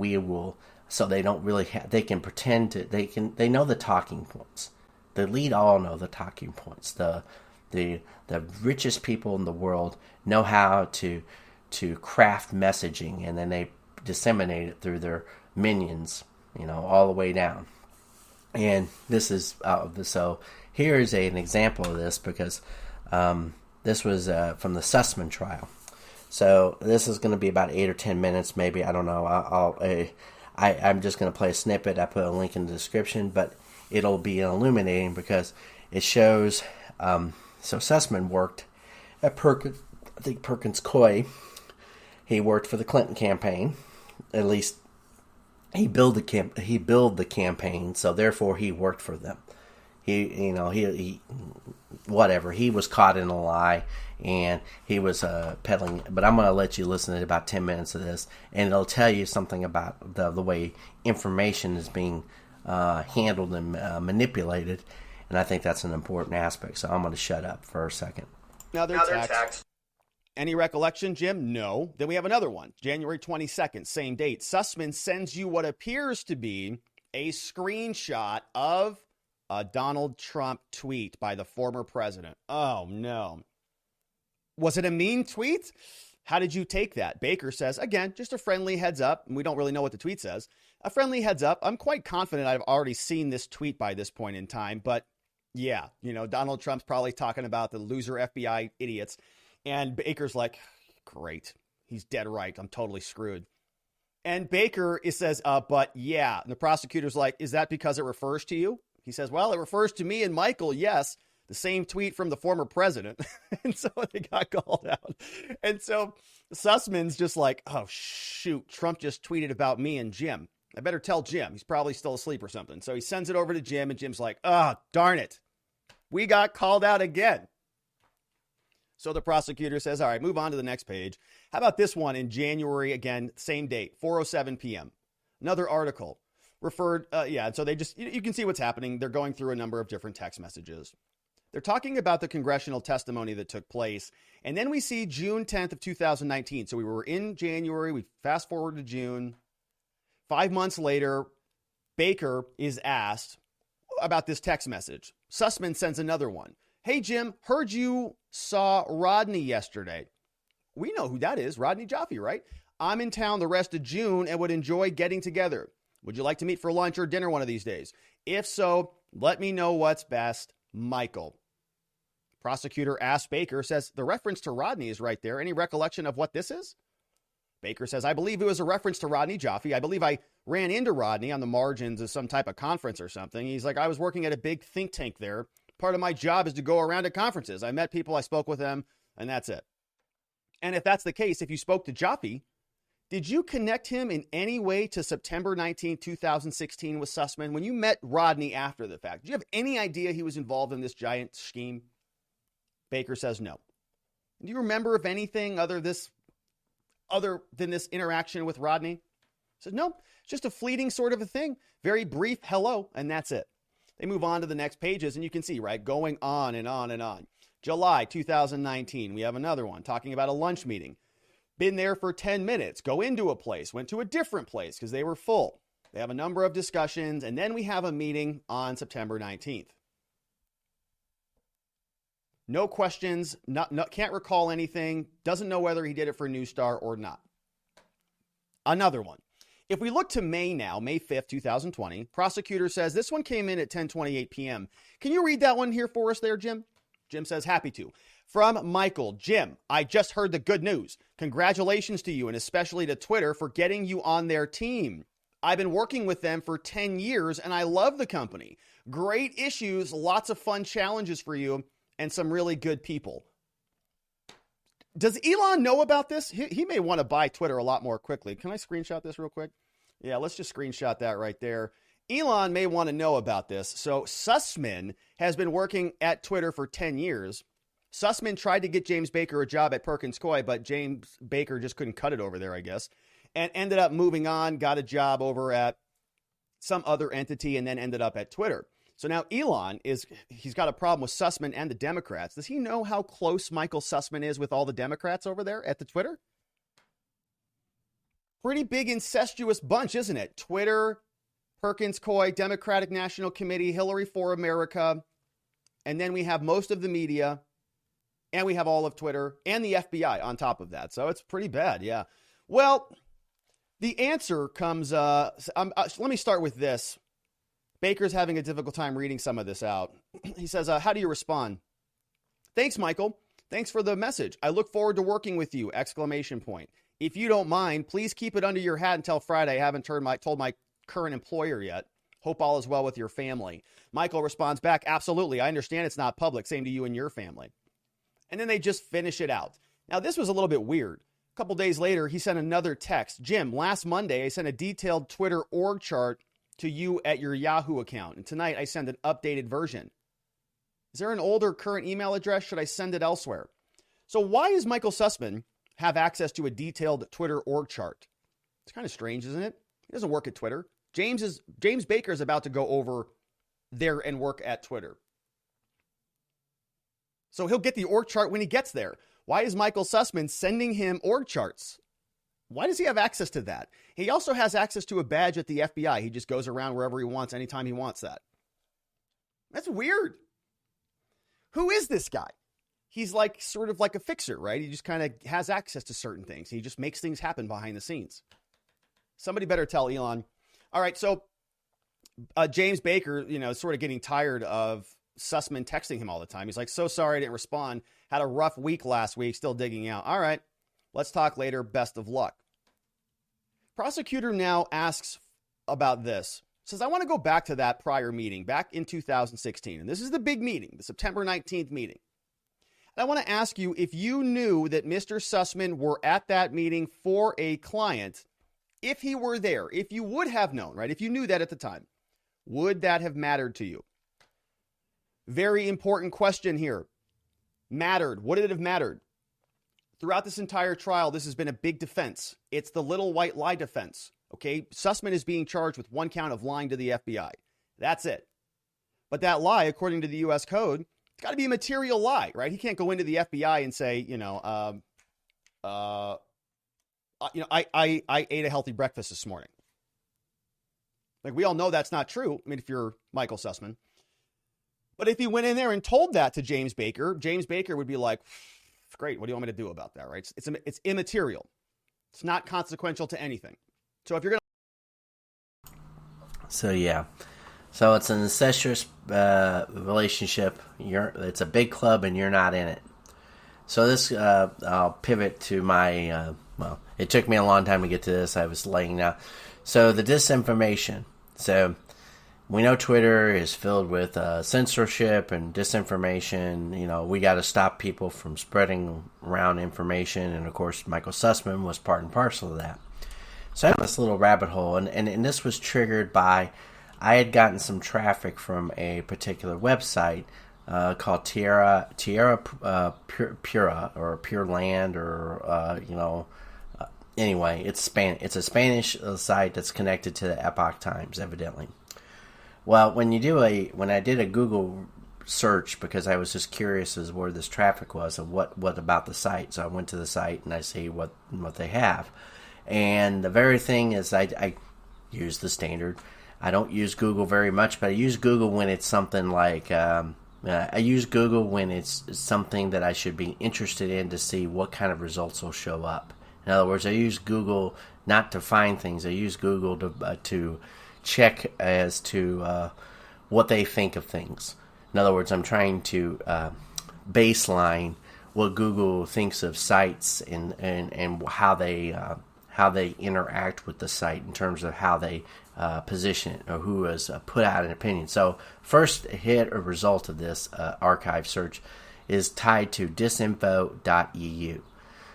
they don't really they can pretend to they know the talking points. The elite all know the talking points. The richest people in the world know how to craft messaging, and then they disseminate it through their minions, all the way down. And this is so here is an example of this, because this was from the Sussman trial. So this is going to be about 8 or 10 minutes, maybe. I don't know. I'm just going to play a snippet. I put a link in the description, but it'll be illuminating because it shows. So Sussman worked at Perkins Coie. He worked for the Clinton campaign. At least he billed the campaign, so therefore he worked for them. he whatever, he was caught in a lie, and he was peddling. But I'm going to let you listen to about 10 minutes of this, and it'll tell you something about the way information is being handled and manipulated, and I think that's an important aspect. So I'm going to shut up for a second. Now they're taxed. Any recollection, Jim? No. Then we have another one. January 22nd, same date. Sussman sends you what appears to be a screenshot of a Donald Trump tweet by the former president. Oh, no. Was it a mean tweet? How did you take that? Baker says, again, just a friendly heads up. And we don't really know what the tweet says. A friendly heads up. I'm quite confident I've already seen this tweet by this point in time. But yeah, Donald Trump's probably talking about the loser FBI idiots. And Baker's like, great. He's dead right. I'm totally screwed. And Baker says, but yeah. And the prosecutor's like, is that because it refers to you? He says, well, it refers to me and Michael. Yes. The same tweet from the former president. And so they got called out. And so Sussman's just like, oh, shoot. Trump just tweeted about me and Jim. I better tell Jim. He's probably still asleep or something. So he sends it over to Jim, and Jim's like, oh, darn it. We got called out again. So the prosecutor says, all right, move on to the next page. How about this one in January, again, same date, 4:07 p.m. Another article referred, and so they just, you can see what's happening. They're going through a number of different text messages. They're talking about the congressional testimony that took place. And then we see June 10th of 2019. So we were in January. We fast forward to June. 5 months later, Baker is asked about this text message. Sussman sends another one. Hey, Jim, heard you saw Rodney yesterday. We know who that is, Rodney Jaffe, right? I'm in town the rest of June and would enjoy getting together. Would you like to meet for lunch or dinner one of these days? If so, let me know what's best, Michael. Prosecutor asks Baker, says, the reference to Rodney is right there. Any recollection of what this is? Baker says, I believe it was a reference to Rodney Jaffe. I believe I ran into Rodney on the margins of some type of conference or something. He's like, I was working at a big think tank there. Part of my job is to go around to conferences. I met people, I spoke with them, and that's it. And if that's the case, if you spoke to Jaffe, did you connect him in any way to September 19, 2016 with Sussman? When you met Rodney after the fact, did you have any idea he was involved in this giant scheme? Baker says no. Do you remember of anything other than this interaction with Rodney? He says, no, it's just a fleeting sort of a thing. Very brief hello, and that's it. They move on to the next pages, and you can see, right, going on and on and on. July 2019, we have another one talking about a lunch meeting. Been there for 10 minutes, go into a place, went to a different place because they were full. They have a number of discussions, and then we have a meeting on September 19th. No questions, can't recall anything, doesn't know whether he did it for New Star or not. Another one. If we look to May now, May 5th, 2020, prosecutor says this one came in at 10:28 p.m. Can you read that one here for us there, Jim? Jim says, happy to. From Michael, Jim, I just heard the good news. Congratulations to you, and especially to Twitter for getting you on their team. I've been working with them for 10 years, and I love the company. Great issues, lots of fun challenges for you, and some really good people. Does Elon know about this? He may want to buy Twitter a lot more quickly. Can I screenshot this real quick? Yeah, let's just screenshot that right there. Elon may want to know about this. So Sussman has been working at Twitter for 10 years. Sussman tried to get James Baker a job at Perkins Coie, but James Baker just couldn't cut it over there, I guess, and ended up moving on, got a job over at some other entity, and then ended up at Twitter. So now Elon he's got a problem with Sussman and the Democrats. Does he know how close Michael Sussman is with all the Democrats over there at the Twitter? Pretty big incestuous bunch, isn't it? Twitter, Perkins Coie, Democratic National Committee, Hillary for America. And then we have most of the media, and we have all of Twitter and the FBI on top of that. So it's pretty bad. Yeah. Well, the answer comes, let me start with this. Baker's having a difficult time reading some of this out. He says, how do you respond? Thanks, Michael. Thanks for the message. I look forward to working with you! ! If you don't mind, please keep it under your hat until Friday. I haven't told my current employer yet. Hope all is well with your family. Michael responds back, absolutely. I understand it's not public. Same to you and your family. And then they just finish it out. Now, this was a little bit weird. A couple days later, he sent another text. Jim, last Monday, I sent a detailed Twitter org chart to you at your Yahoo account. And tonight I send an updated version. Is there an older current email address? Should I send it elsewhere? So why does Michael Sussman have access to a detailed Twitter org chart? It's kind of strange, isn't it? He doesn't work at Twitter. James Baker is about to go over there and work at Twitter. So he'll get the org chart when he gets there. Why is Michael Sussman sending him org charts? Why does he have access to that? He also has access to a badge at the FBI. He just goes around wherever he wants, anytime he wants that. That's weird. Who is this guy? He's like sort of like a fixer, right? He just kind of has access to certain things. He just makes things happen behind the scenes. Somebody better tell Elon. All right, so James Baker, sort of getting tired of Sussman texting him all the time. He's like, so sorry I didn't respond. Had a rough week last week, still digging out. All right, let's talk later. Best of luck. Prosecutor now asks about this. Says, I want to go back to that prior meeting back in 2016. And this is the big meeting, the September 19th meeting. And I want to ask you if you knew that Mr. Sussman were at that meeting for a client, if he were there, if you would have known, right? If you knew that at the time, would that have mattered to you? Very important question here. Mattered. Would it have mattered? Throughout this entire trial, this has been a big defense. It's the little white lie defense. Okay, Sussman is being charged with one count of lying to the FBI. That's it. But that lie, according to the U.S. Code, it's got to be a material lie, right? He can't go into the FBI and say, I ate a healthy breakfast this morning. Like, we all know that's not true. I mean, if you're Michael Sussman. But if he went in there and told that to James Baker would be like, great, what do you want me to do about that, right? It's immaterial. It's not consequential to anything. So if you're going to... So it's an incestuous relationship. It's a big club and you're not in it. So this, I'll pivot to my, it took me a long time to get to this. I was laying out. So the disinformation. So we know Twitter is filled with censorship and disinformation. We got to stop people from spreading around information. And of course, Michael Sussman was part and parcel of that. So I had this little rabbit hole, and this was triggered by, I had gotten some traffic from a particular website called Tierra Pura, or Pure Land, or anyway, it's a Spanish site that's connected to the Epoch Times, evidently. Well, when I did a Google search, because I was just curious as where this traffic was and what about the site, so I went to the site and I see what they have. And the very thing is, I use the standard. I don't use Google very much, but I use Google when it's something like, I use Google when it's something that I should be interested in to see what kind of results will show up. In other words, I use Google not to find things. I use Google to check as to what they think of things. In other words, I'm trying to baseline what Google thinks of sites and how they interact with the site in terms of how they position it, or who has put out an opinion. So first hit or result of this archive search is tied to disinfo.eu.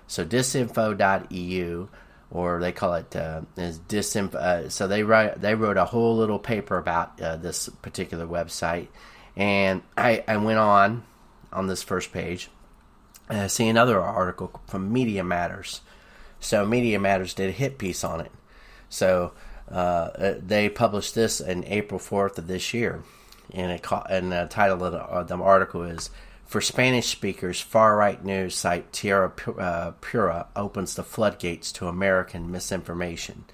So disinfo.eu, or they call it is disinfo. So they wrote a whole little paper about this particular website, and I went on this first page, and I see another article from Media Matters. So Media Matters did a hit piece on it. So they published this in April 4th of this year, and the title of the article is, "For Spanish speakers, far-right news site Tierra Pura opens the floodgates to American misinformation."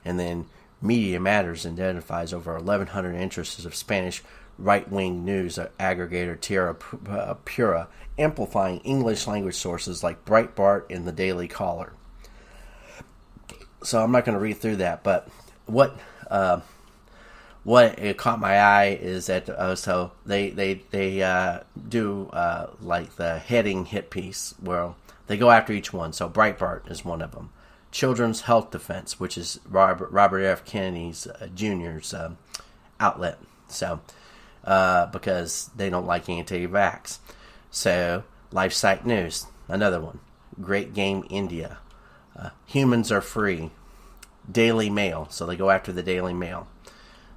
And then Media Matters identifies over 1,100 interests of Spanish right-wing news aggregator Tierra Pura, amplifying English language sources like Breitbart and the Daily Caller. So I'm not going to read through that, but what it caught my eye is that so they do like the heading hit piece where they go after each one. So Breitbart is one of them. Children's Health Defense, which is Robert F. Kennedy's Jr.'s outlet. So because they don't like anti-vax. So LifeSite News, another one. Great Game India. Humans Are Free. Daily Mail. So they go after the Daily Mail.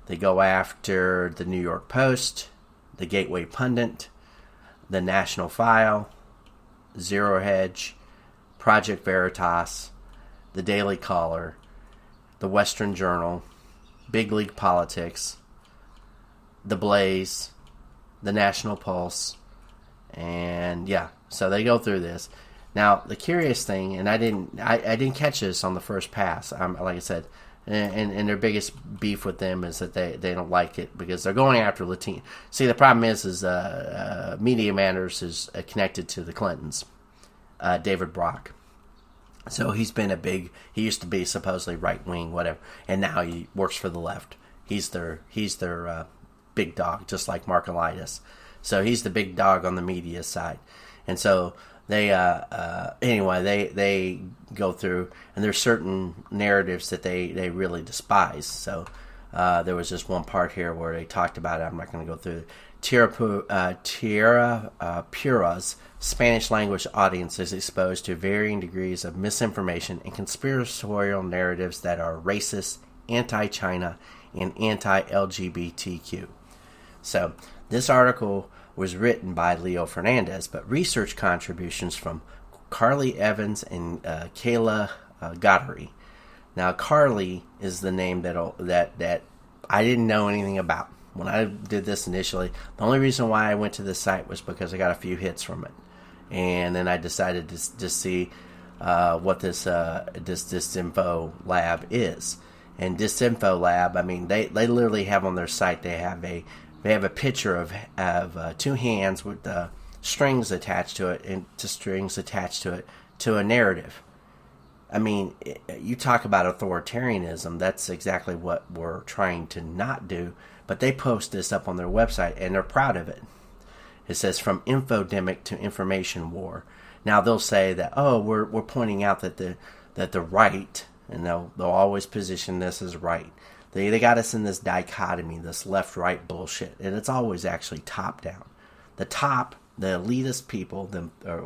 They go after the New York Post, the Gateway Pundit, the National File, Zero Hedge, Project Veritas, the Daily Caller, the Western Journal, Big League Politics, the Blaze, the National Pulse, and yeah, so they go through this. Now, the curious thing, and I didn't catch this on the first pass. Like I said, and their biggest beef with them is that they don't like it because they're going after Latino. See, the problem is Media Matters is connected to the Clintons, David Brock. So he's been he used to be supposedly right wing, whatever, and now he works for the left. He's their big dog, just like Mark Elias. So he's the big dog on the media side, and so they they go through, and there's certain narratives that they really despise. So there was just one part here where they talked about it. I'm not going to go through it. Tierra Pura's Spanish language audience is exposed to varying degrees of misinformation and conspiratorial narratives that are racist, anti-China, and anti-LGBTQ. So this article was written by Leo Fernandez, but research contributions from Carly Evans and Kayla Goddery. Now, Carly is the name that I didn't know anything about. When I did this initially, the only reason why I went to this site was because I got a few hits from it. And then I decided to just see what this Disinfo Lab is. And Disinfo Lab, I mean, they literally have on their site, they have a picture of two hands with strings attached to it, and to a narrative. I mean, you talk about authoritarianism, that's exactly what we're trying to not do. But they post this up on their website, and they're proud of it. It says, from infodemic to information war. Now, they'll say that, oh, we're pointing out that the right, and they'll always position this as right. They got us in this dichotomy, this left-right bullshit, and it's always actually top-down. The top, the elitist people,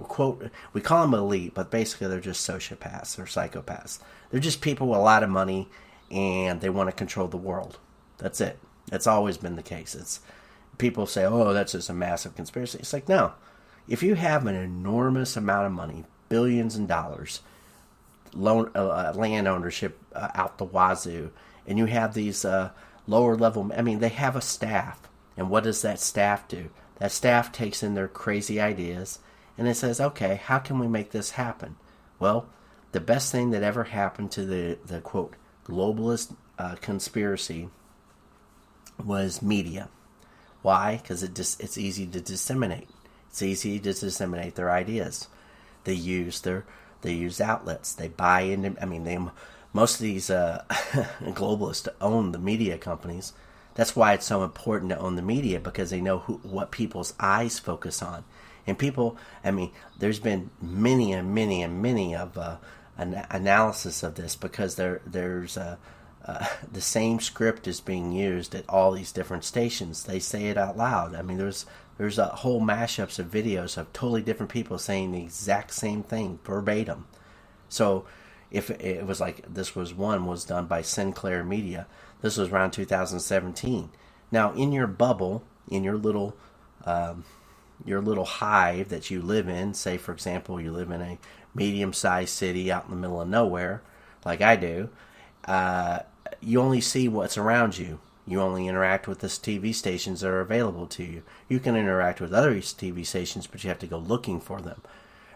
quote, we call them elite, but basically they're just sociopaths or psychopaths. They're just people with a lot of money, and they want to control the world. That's it. That's always been the case. It's people say, "Oh, that's just a massive conspiracy." It's like, no. If you have an enormous amount of money, billions of dollars, land ownership out the wazoo, and you have these lower level, I mean, they have a staff, and what does that staff do? That staff takes in their crazy ideas, and it says, "Okay, how can we make this happen?" Well, the best thing that ever happened to the quote globalist conspiracy was media. Why? Because it's easy to disseminate. It's easy to disseminate their ideas. They use outlets. They buy into. I mean, most of these globalists own the media companies. That's why it's so important to own the media, because they know what people's eyes focus on. And people, I mean, there's been many of an analysis of this, because there's the same script is being used at all these different stations. They say it out loud. I mean, there's a whole mashups of videos of totally different people saying the exact same thing verbatim. So if it was like this was done by Sinclair Media. This was around 2017. Now, in your bubble, in your little hive that you live in, say for example you live in a medium-sized city out in the middle of nowhere, like I do. You only see what's around you. You only interact with the TV stations that are available to you. You can interact with other TV stations, but you have to go looking for them.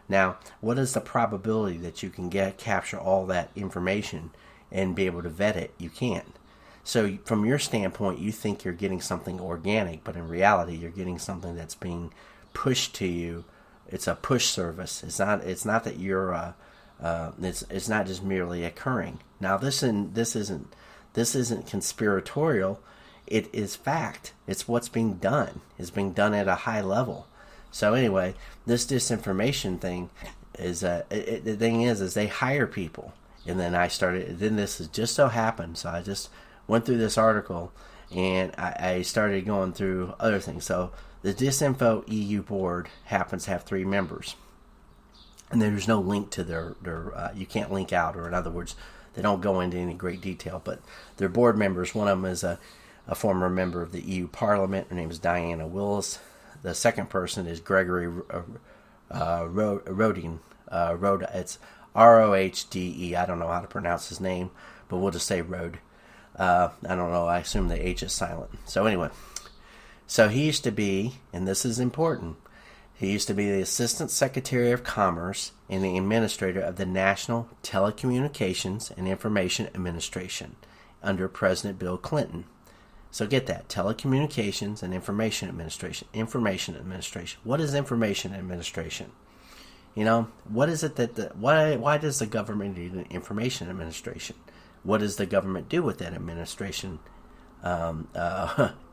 Now, what is the probability that you can capture all that information and be able to vet it? You can't. So from your standpoint, you think you're getting something organic, but in reality, you're getting something that's being pushed to you. It's a push service. It's not that you're it's not just merely occurring. Now, this isn't conspiratorial. It is fact. It's what's being done. It's being done at a high level. So anyway, this disinformation thing is the thing is they hire people, and then Then this has just so happened. So I just went through this article, and I started going through other things. So the Disinfo EU board happens to have 3 members. And there's no link to their you can't link out, or in other words, they don't go into any great detail. But their board members, one of them is a former member of the EU Parliament. Her name is Diana Willis. The second person is Gregory Rodin. It's Rohde. I don't know how to pronounce his name, but we'll just say Rode. I don't know. I assume the H is silent. So anyway, so he used to be, and this is important, he used to be the Assistant Secretary of Commerce and the Administrator of the National Telecommunications and Information Administration under President Bill Clinton. So get that, Telecommunications and Information Administration. Information Administration. What is Information Administration? You know, what is it why does the government need an Information Administration? What does the government do with that administration?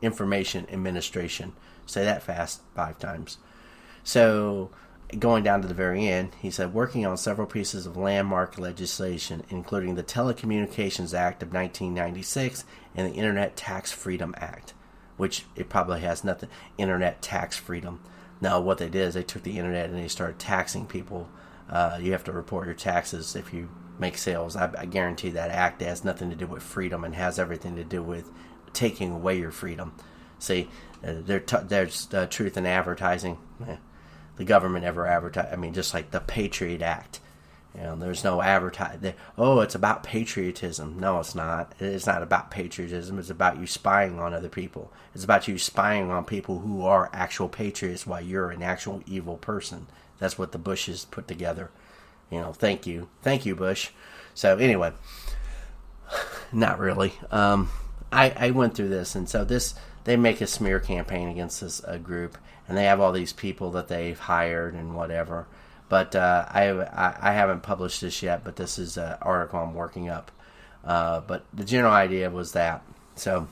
Information Administration. Say that fast 5 times. So, going down to the very end, he said, working on several pieces of landmark legislation, including the Telecommunications Act of 1996 and the Internet Tax Freedom Act, which it probably has nothing, Internet Tax Freedom. Now, what they did is they took the Internet and they started taxing people. You have to report your taxes if you make sales. I guarantee that act has nothing to do with freedom and has everything to do with taking away your freedom. See, there's truth in advertising. The government ever advertise. I mean, just like the Patriot Act. You know, there's no advertise. Oh, it's about patriotism. No, it's not. It's not about patriotism. It's about you spying on other people. It's about you spying on people who are actual patriots while you're an actual evil person. That's what the Bushes put together. You know, thank you, Bush. So anyway, not really. I went through this, and so they make a smear campaign against this group. And they have all these people that they've hired and whatever. But I haven't published this yet, but this is an article I'm working up. But the general idea was that. So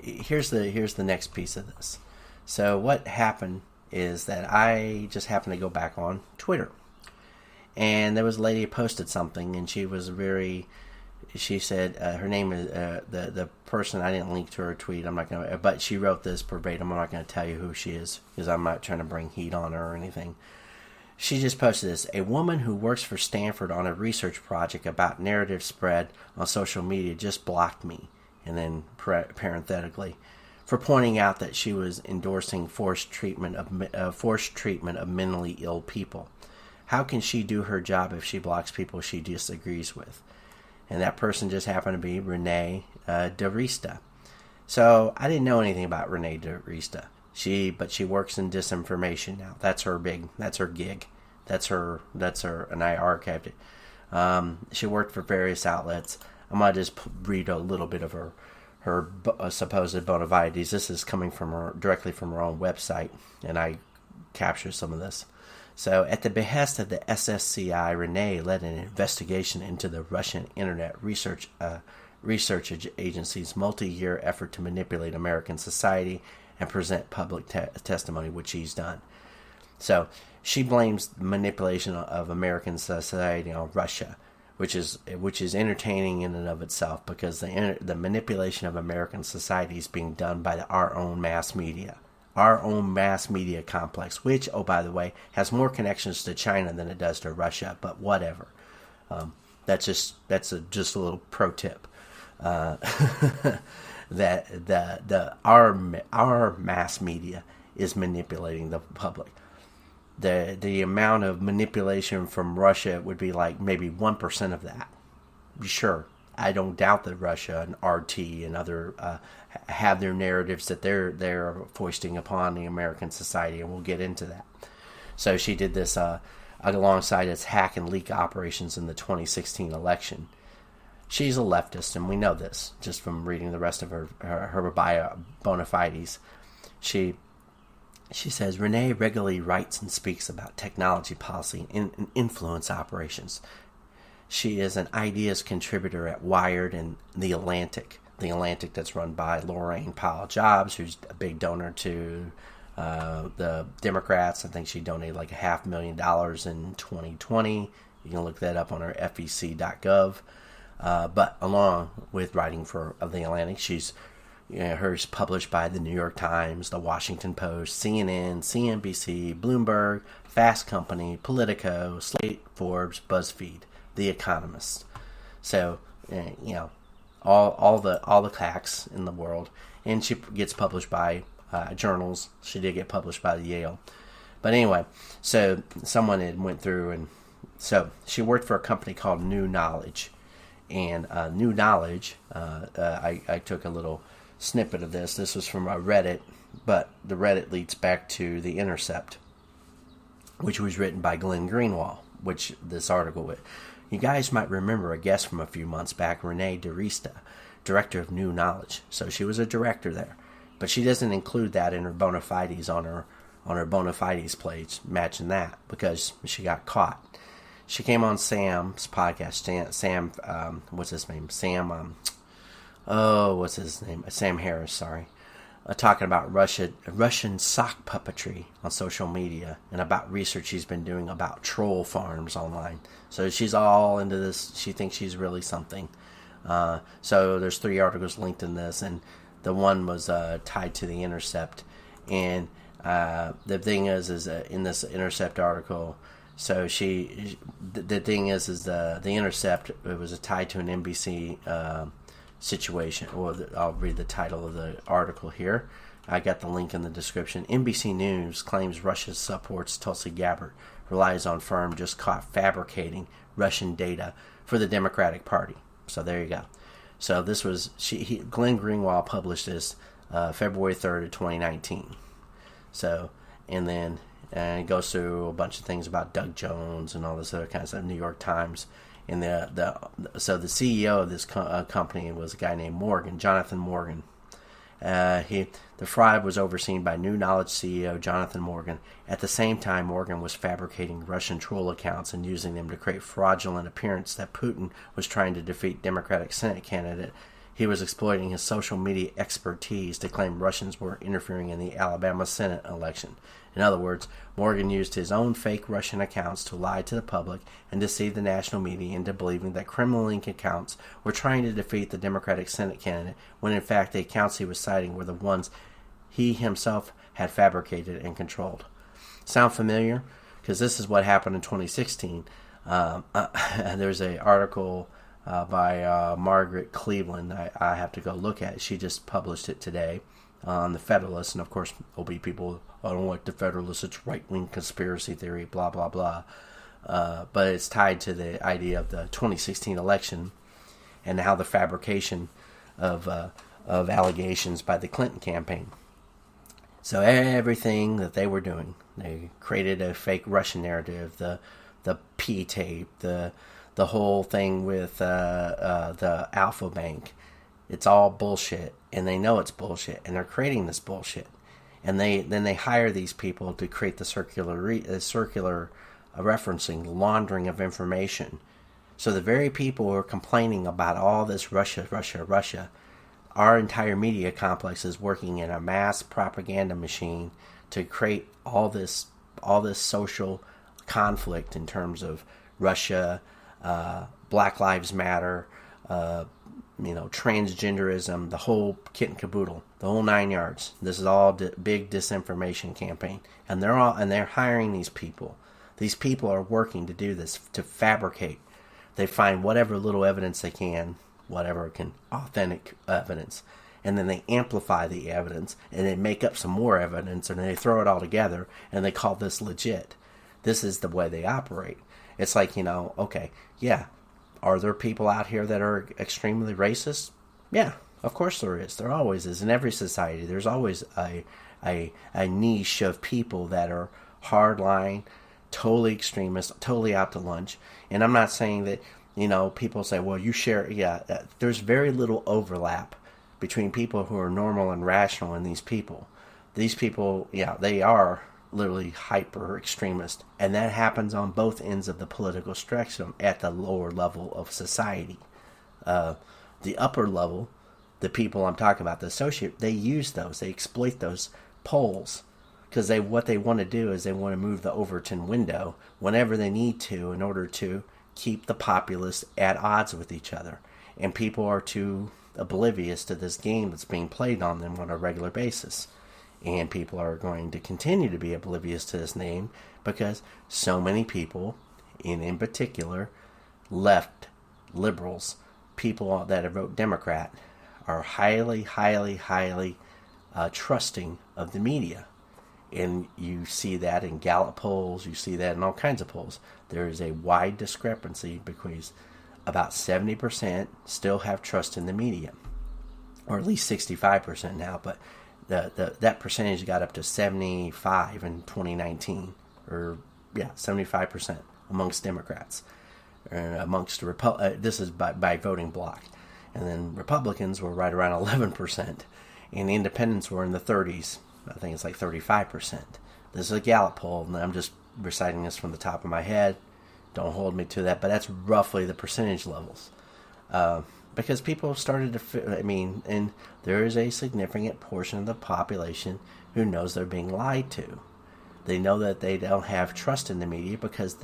here's the next piece of this. So what happened is that I just happened to go back on Twitter. And there was a lady who posted something, and she was she said her name is the person. I didn't link to her tweet. I'm not gonna, but she wrote this verbatim. I'm not going to tell you who she is because I'm not trying to bring heat on her or anything. She just posted this: a woman who works for Stanford on a research project about narrative spread on social media just blocked me, and then parenthetically, for pointing out that she was endorsing forced treatment of mentally ill people. How can she do her job if she blocks people she disagrees with? And that person just happened to be Renee DeRista. So I didn't know anything about Renee DeRista. But she works in disinformation now. That's her gig. That's her, and I archived it. She worked for various outlets. I'm going to just read a little bit of her supposed bona fides. This is coming directly from her own website, and I captured some of this. So, at the behest of the SSCI, Renee led an investigation into the Russian Internet Research Agency's multi-year effort to manipulate American society and present public testimony, which she's done. So, she blames manipulation of American society on Russia, which is entertaining in and of itself, because the manipulation of American society is being done by our own mass media. Our own mass media complex, which, oh, by the way, has more connections to China than it does to Russia, but whatever. That's just a little pro tip. That our mass media is manipulating the public. The amount of manipulation from Russia would be like maybe 1% of that. Sure, I don't doubt that Russia and RT and other have their narratives that they're foisting upon the American society, and we'll get into that. So she did this alongside its hack and leak operations in the 2016 election. She's a leftist, and we know this just from reading the rest of her bio bona fides. She says Renee regularly writes and speaks about technology policy and influence operations. She is an ideas contributor at Wired and The Atlantic. The Atlantic, that's run by Lorraine Powell Jobs, who's a big donor to the Democrats. I think she donated like $500,000 in 2020. You can look that up on her fec.gov. But along with writing for The Atlantic, hers published by the New York Times, the Washington Post, CNN, CNBC, Bloomberg, Fast Company, Politico, Slate, Forbes, BuzzFeed, The Economist. So, all the hacks in the world, and she gets published by journals. She did get published by Yale, but anyway, so someone had went through, and so she worked for a company called New Knowledge, and New Knowledge. I took a little snippet of this. This was from a Reddit, but the Reddit leads back to The Intercept, which was written by Glenn Greenwald, which this article with. You guys might remember a guest from a few months back, Renee DeRista, director of New Knowledge. So she was a director there, but she doesn't include that in her bona fides on her bona fides page, matching that, because she got caught. She came on Sam's podcast. Sam, what's his name? What's his name? Sam Harris, sorry. Talking about Russian sock puppetry on social media, and about research she's been doing about troll farms online. So she's all into this. She thinks she's really something. So there's 3 articles linked in this, and the one was tied to The Intercept. And the thing is in this Intercept article, so the thing is the Intercept, it was tied to an NBC situation. I'll read the title of the article here. I got the link in the description. NBC News claims Russia supports Tulsi Gabbard, relies on firm just caught fabricating Russian data for the Democratic Party. So there you go. So this was Glenn Greenwald published this February 3rd of 2019. So, and then it goes through a bunch of things about Doug Jones and all this other kind of stuff. New York Times. And so the CEO of this company was a guy named Morgan, Jonathan Morgan. The fraud was overseen by New Knowledge CEO Jonathan Morgan. At the same time, Morgan was fabricating Russian troll accounts and using them to create fraudulent appearance that Putin was trying to defeat Democratic Senate candidate. He was exploiting his social media expertise to claim Russians were interfering in the Alabama Senate election. In other words, Morgan used his own fake Russian accounts to lie to the public and deceive the national media into believing that Kremlin accounts were trying to defeat the Democratic Senate candidate, when in fact the accounts he was citing were the ones he himself had fabricated and controlled. Sound familiar? Because this is what happened in 2016. There's an article by Margaret Cleveland I have to go look at. She just published it today on the Federalist, and of course there'll be people, I don't like the Federalist, it's right-wing conspiracy theory, blah blah blah, but it's tied to the idea of the 2016 election and how the fabrication of allegations by the Clinton campaign. So everything that they were doing, they created a fake Russian narrative, the P-tape, the whole thing with the Alpha Bank. It's all bullshit, and they know it's bullshit, and they're creating this bullshit. And then they hire these people to create the circular referencing, laundering of information. So the very people who are complaining about all this Russia, our entire media complex is working in a mass propaganda machine to create all this social conflict in terms of Russia, Black Lives Matter, transgenderism, the whole kit and caboodle, the whole 9 yards. This is all big disinformation campaign, and they're hiring these people. These people are working to do this, to fabricate. They find whatever little evidence they can, authentic evidence, and then they amplify the evidence, and they make up some more evidence, and they throw it all together, and they call this legit. This is the way they operate. It's like, okay, yeah, are there people out here that are extremely racist? Yeah, of course there is. There always is. In every society, there's always a niche of people that are hardline, totally extremist, totally out to lunch. And I'm not saying that, people say, well, you share. Yeah, there's very little overlap between people who are normal and rational and these people. These people, yeah, they are literally hyper extremist, and that happens on both ends of the political spectrum at the lower level of society. The upper level, the people I'm talking about, the associate, they use those, they exploit those poles, because what they want to do is they want to move the Overton window whenever they need to in order to keep the populace at odds with each other. And people are too oblivious to this game that's being played on them on a regular basis. And people are going to continue to be oblivious to this name because so many people, in particular, left liberals, people that vote Democrat are highly, highly, highly trusting of the media. And you see that in Gallup polls, you see that in all kinds of polls. There is a wide discrepancy because about 70% still have trust in the media, or at least 65% now, but that percentage got up to 75 in 2019, or 75% amongst Democrats, amongst this is by voting block, and then Republicans were right around 11%, and independents were in the 30s. I think it's like 35%. This is a Gallup poll, and I'm just reciting this from the top of my head. Don't hold me to that, but that's roughly the percentage levels. Because people started to, and there is a significant portion of the population who knows they're being lied to. They know that they don't have trust in the media because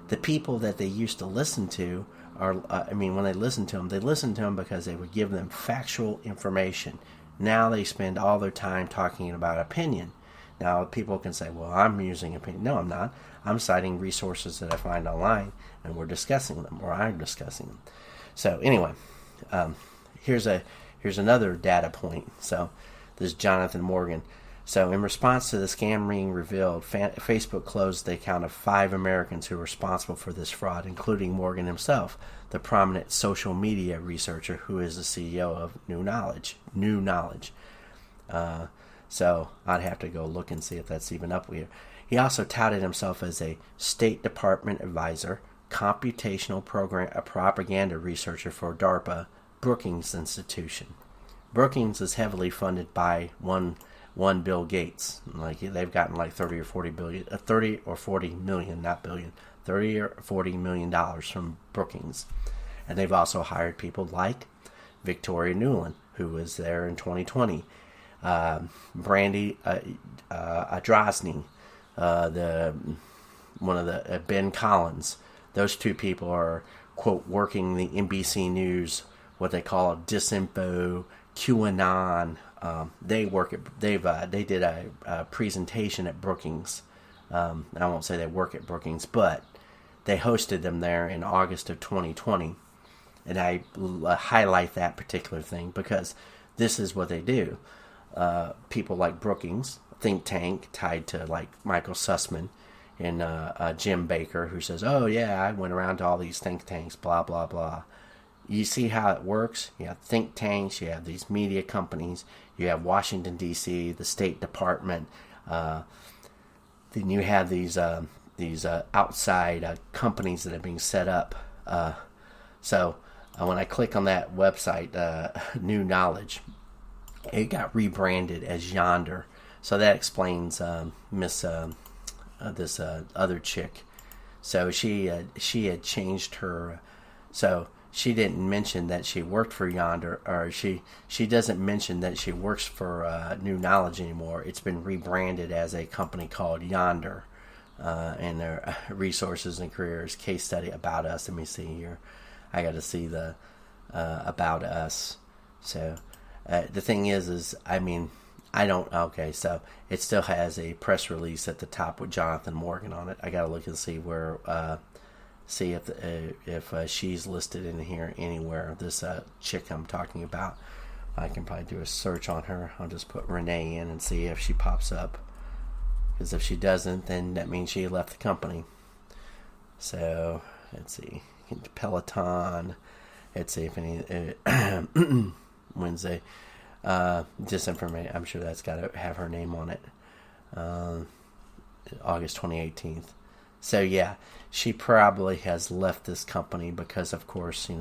the people that they used to listen to are, when they listen to them because they would give them factual information. Now they spend all their time talking about opinion. Now people can say, well, I'm using opinion. No, I'm not. I'm citing resources that I find online, and we're discussing them, or I'm discussing them. So anyway, here's another data point. So this is Jonathan Morgan. So in response to the scam ring revealed, Facebook closed the account of 5 Americans who were responsible for this fraud, including Morgan himself, the prominent social media researcher who is the CEO of New Knowledge. So I'd have to go look and see if that's even up here. He also touted himself as a State Department advisor, computational propaganda researcher for DARPA Brookings Institution. Brookings is heavily funded by one Bill Gates. Like they've gotten like 30 or 40 million dollars from Brookings. And they've also hired people like Victoria Nuland, who was there in 2020, Brandy Adrasny, Ben Collins. Those two people are, quote, working the NBC News, what they call disinfo, QAnon. They did a presentation at Brookings. I won't say they work at Brookings, but they hosted them there in August of 2020. And I highlight that particular thing because this is what they do. People like Brookings, think tank tied to like Michael Sussman and Jim Baker, who says, oh yeah, I went around to all these think tanks, blah, blah, blah. You see how it works? You have think tanks, you have these media companies, you have Washington, D.C., the State Department, then you have these outside companies that are being set up. So when I click on that website, New Knowledge, it got rebranded as Yonder. So that explains this other chick. So she had changed her. So she didn't mention that she worked for Yonder, or she doesn't mention that she works for New Knowledge anymore. It's been rebranded as a company called Yonder, and their resources and careers case study about us. Let me see here. I got to see the about us. So the thing is I don't. Okay, so it still has a press release at the top with Jonathan Morgan on it. I got to look and see where. See if she's listed in here anywhere. This chick I'm talking about, I can probably do a search on her. I'll just put Renee in and see if she pops up. Because if she doesn't, then that means she left the company. So let's see, Peloton. Let's see if any Wednesday. Disinformation. I'm sure that's got to have her name on it. August 2018. So yeah, she probably has left this company because, of course, she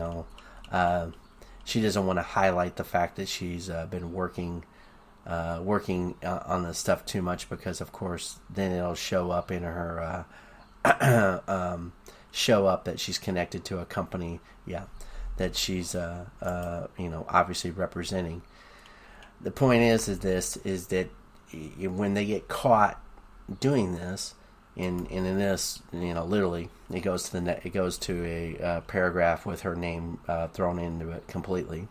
doesn't want to highlight the fact that she's been working on this stuff too much because, of course, then it'll show up in her show up that she's connected to a company, that she's obviously representing. The point is that when they get caught doing this. And in this, literally, it goes to a paragraph with her name thrown into it completely.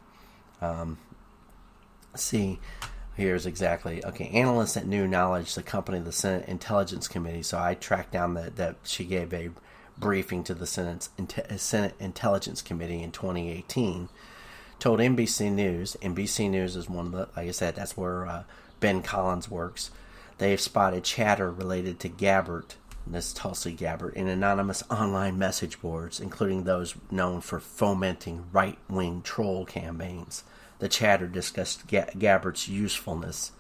See, here's exactly Analysts at New Knowledge, the company of the Senate Intelligence Committee. So I tracked down that she gave a briefing to the Senate Intelligence Committee in 2018, told NBC News. NBC News is one of the, like I said, that's where Ben Collins works. They have spotted chatter related to Gabbard, this Tulsi Gabbard, in anonymous online message boards, including those known for fomenting right-wing troll campaigns. The chatter discussed Gabbard's usefulness,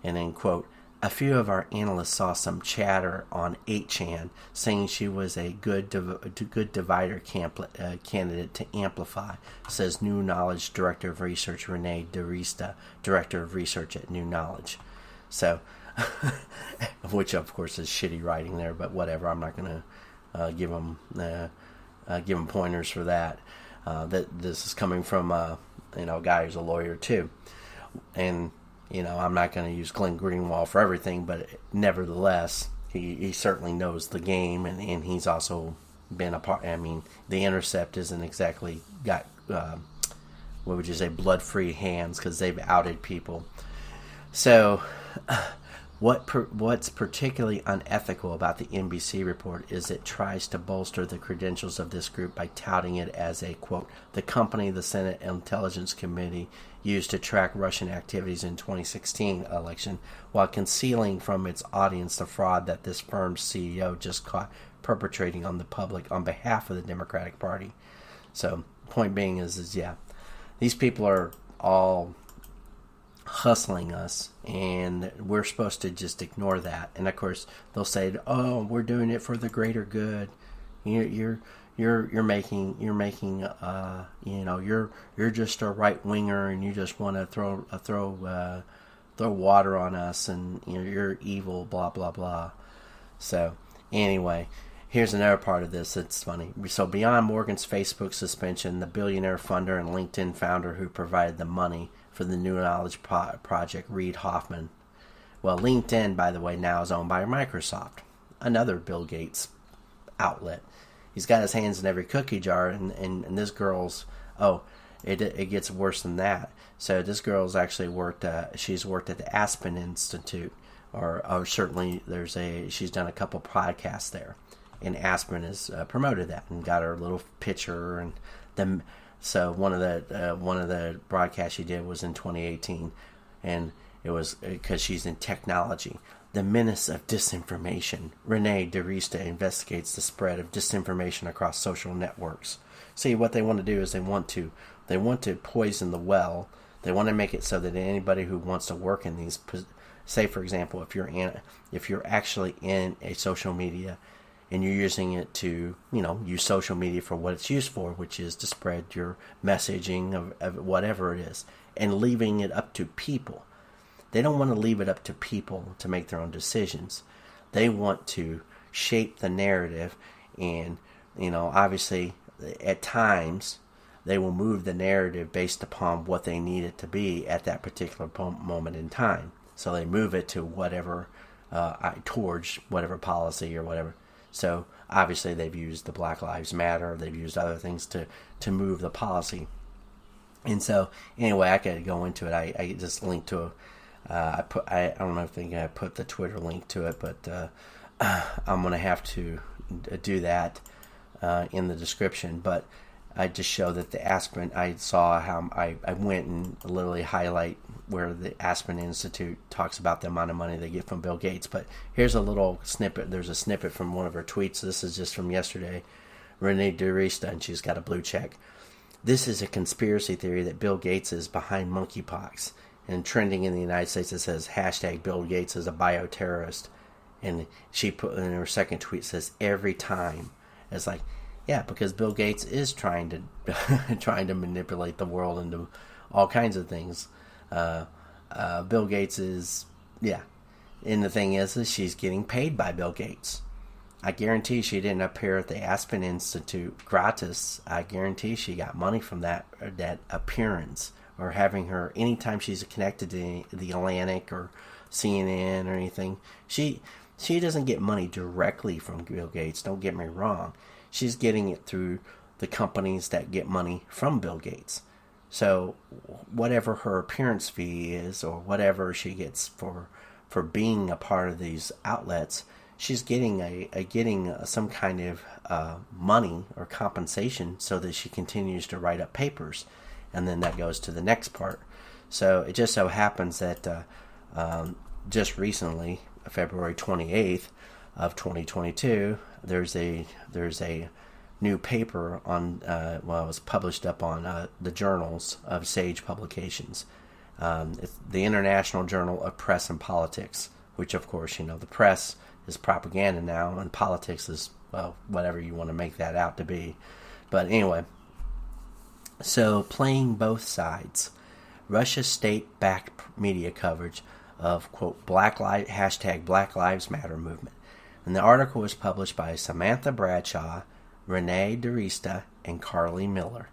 and then, quote, a few of our analysts saw some chatter on 8chan saying she was a good divider candidate to amplify, says New Knowledge Director of Research Renee DeRista, Director of Research at New Knowledge. So, which of course is shitty writing there, but whatever. I'm not going to give them pointers for that. That this is coming from a guy who's a lawyer too, and I'm not going to use Glenn Greenwald for everything, but nevertheless, he certainly knows the game, and he's also been a part. I mean, The Intercept isn't exactly got what would you say, blood-free hands, because they've outed people. So, what's particularly unethical about the NBC report is it tries to bolster the credentials of this group by touting it as a, quote, the company the Senate Intelligence Committee used to track Russian activities in 2016 election, while concealing from its audience the fraud that this firm's CEO just caught perpetrating on the public on behalf of the Democratic Party. So, point being is yeah, these people are all hustling us, and we're supposed to just ignore that. And of course, they'll say, "Oh, we're doing it for the greater good." You're just a right winger, and you just want to throw water on us, and you're evil, blah blah blah. So anyway, here's another part of this. It's funny. So beyond Morgan's Facebook suspension, the billionaire funder and LinkedIn founder who provided the money for the New Knowledge Project, Reid Hoffman. Well, LinkedIn, by the way, now is owned by Microsoft, another Bill Gates outlet. He's got his hands in every cookie jar, and this girl's, it gets worse than that. So this girl's actually she's worked at the Aspen Institute, or certainly she's done a couple podcasts there, and Aspen has promoted that and got her little picture and them. So one of the broadcasts she did was in 2018, and it was because she's in technology. The menace of disinformation. Renee DeRista investigates the spread of disinformation across social networks. See, what they want to do is they want to poison the well. They want to make it so that anybody who wants to work in these, say for example, if you're actually in a social media and you're using it to, use social media for what it's used for, which is to spread your messaging of whatever it is, and leaving it up to people. They don't want to leave it up to people to make their own decisions. They want to shape the narrative, and, obviously, at times, they will move the narrative based upon what they need it to be at that particular moment in time. So they move it to whatever, towards whatever policy or whatever. So obviously they've used the Black Lives Matter, they've used other things to move the policy. And so anyway, I could go into it. I just linked to I don't think I put the Twitter link to it, but I'm gonna have to do that in the description. But I just show that the Aspen, I saw how I went and literally highlight where the Aspen Institute talks about the amount of money they get from Bill Gates. But here's a little snippet. There's a snippet from one of her tweets. This is just from yesterday. Renee DeRista, and she's got a blue check. This is a conspiracy theory that Bill Gates is behind monkeypox. And trending in the United States, it says hashtag Bill Gates is a bioterrorist. And she put in her second tweet says every time. It's like, yeah, because Bill Gates is trying to manipulate the world into all kinds of things. Bill Gates is, yeah. And the thing is she's getting paid by Bill Gates. I guarantee she didn't appear at the Aspen Institute gratis. I guarantee she got money from that appearance, or having her anytime she's connected to the Atlantic or CNN or anything. She doesn't get money directly from Bill Gates. Don't get me wrong. She's getting it through the companies that get money from Bill Gates. So whatever her appearance fee is, or whatever she gets for being a part of these outlets, she's getting some kind of money or compensation so that she continues to write up papers. and then that goes to the next part. So it just so happens that just recently, February 28th of 2022, there's a new paper on it was published up on the journals of Sage Publications. It's the International Journal of Press and Politics, which of course, the press is propaganda now, and politics is, well, whatever you want to make that out to be. But anyway, so playing both sides, Russia's state-backed media coverage of, quote, Black Lives Matter movement. And the article was published by Samantha Bradshaw, Renee DeRista, and Carly Miller.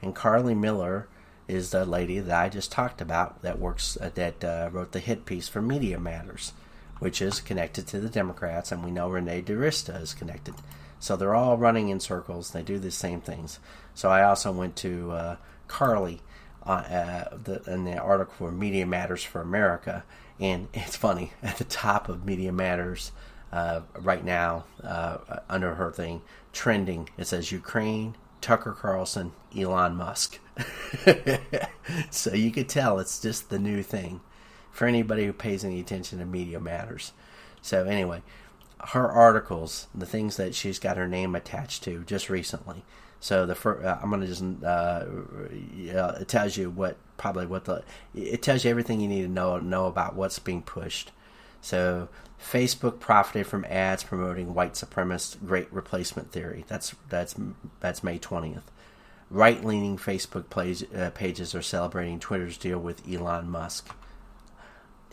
And Carly Miller is the lady that I just talked about that wrote the hit piece for Media Matters, which is connected to the Democrats, and we know Renee DeRista is connected. So they're all running in circles. They do the same things. So I also went to Carly in the article for Media Matters for America, and it's funny, at the top of Media Matters right now, under her thing, trending, it says Ukraine, Tucker Carlson, Elon Musk. So you could tell it's just the new thing for anybody who pays any attention to Media Matters. So anyway, her articles, the things that she's got her name attached to just recently. So I'm going to just it tells you it tells you everything you need to know about what's being pushed. So Facebook profited from ads promoting white supremacist Great Replacement theory. That's May 20th. Right-leaning Facebook pages are celebrating Twitter's deal with Elon Musk.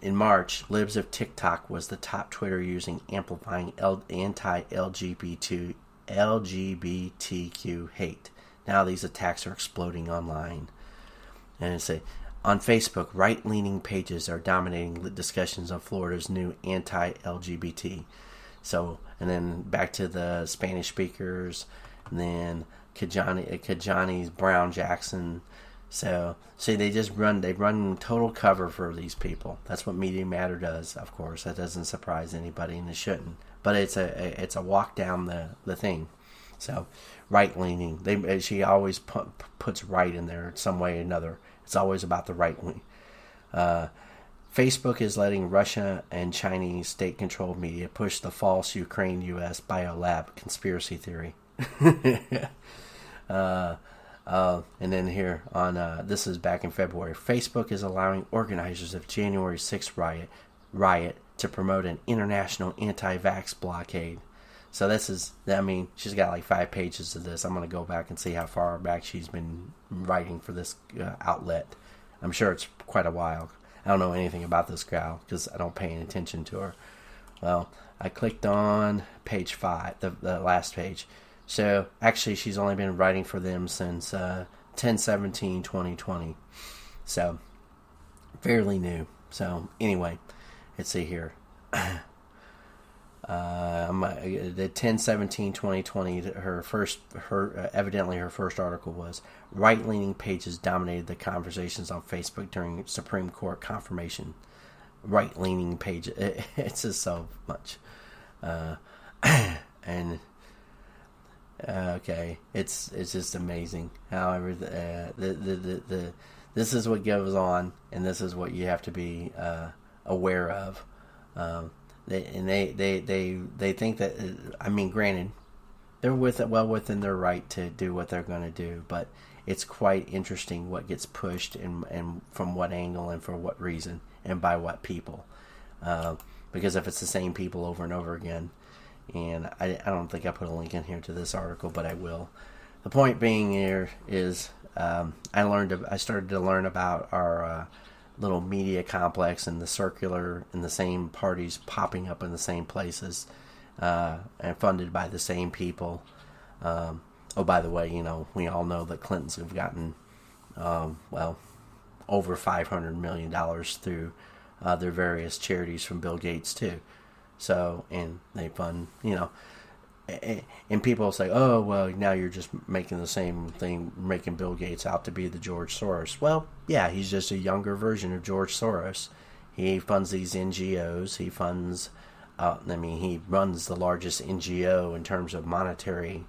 In March, libs of TikTok was the top Twitter using amplifying anti-LGBTQ hate. Now these attacks are exploding online. And it's on Facebook, right-leaning pages are dominating discussions on Florida's new anti-LGBT. So, and then back to the Spanish speakers, and then Kajani's Brown Jackson. So, see, they run total cover for these people. That's what Media Matter does, of course. That doesn't surprise anybody, and it shouldn't. But it's a walk down the thing. So, right-leaning. She always puts right in there some way or another. It's always about the right wing. Facebook is letting Russia and Chinese state-controlled media push the false Ukraine-U.S. biolab conspiracy theory. And then here on this is back in February. Facebook is allowing organizers of January 6th riot to promote an international anti-vax blockade. So she's got like 5 pages of this. I'm going to go back and see how far back she's been writing for this outlet. I'm sure it's quite a while. I don't know anything about this gal because I don't pay any attention to her. Well, I clicked on page 5, the last page. So actually she's only been writing for them since 10/17/2020. So fairly new. So anyway, let's see here. The 10/17/2020, evidently her first article was right-leaning pages dominated the conversations on Facebook during Supreme Court confirmation. Right-leaning pages, it's just so much, and okay, it's just amazing. However, this is what goes on, and this is what you have to be aware of. They think that, granted, they're well within their right to do what they're going to do, but it's quite interesting what gets pushed and from what angle and for what reason and by what people. Because if it's the same people over and over again, and I don't think I put a link in here to this article, but I will. The point being here is I started to learn about our little media complex and the circular and the same parties popping up in the same places and funded by the same people. Oh, by the way, we all know that Clintons have gotten over $500 million through their various charities from Bill Gates too. So, and they fund, and people say, oh, well, now you're just making the same thing, making Bill Gates out to be the George Soros. Well, yeah, he's just a younger version of George Soros. He funds these NGOs. He funds, he runs the largest NGO in terms of monetary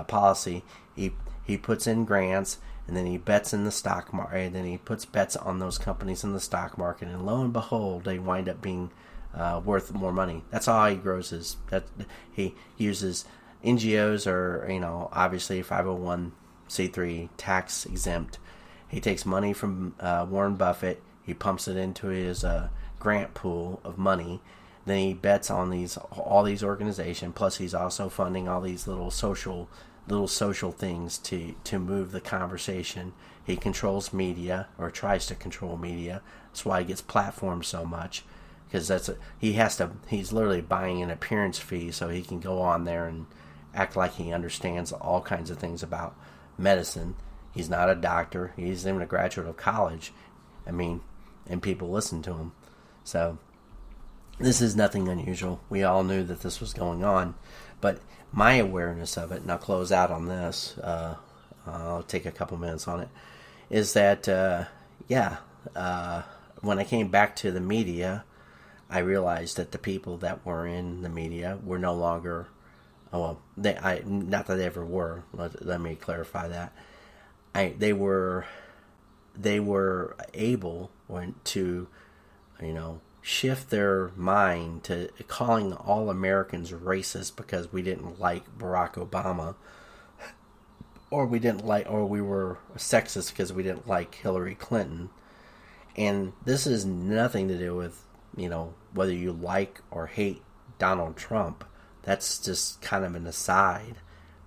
policy. He puts in grants, and then he bets in the stock market, and then he puts bets on those companies in the stock market, and lo and behold, they wind up being worth more money. That's how he grows his. That he uses NGOs are obviously 501c3 tax exempt. He takes money from Warren Buffett. He pumps it into his grant pool of money. Then he bets on all these organizations. Plus, he's also funding all these little social things to move the conversation. He controls media, or tries to control media. That's why he gets platformed so much, because he's literally buying an appearance fee so he can go on there and act like he understands all kinds of things about medicine. He's not a doctor. He's even a graduate of college. And people listen to him. So this is nothing unusual. We all knew that this was going on, but my awareness of it, and I'll close out on this, I'll take a couple minutes on it, is that, when I came back to the media, I realized that the people that were in the media were no longer, not that they ever were, let me clarify that. They were able to, shift their mind to calling all Americans racist because we didn't like Barack Obama, or we were sexist because we didn't like Hillary Clinton. And this has nothing to do with, whether you like or hate Donald Trump. That's just kind of an aside.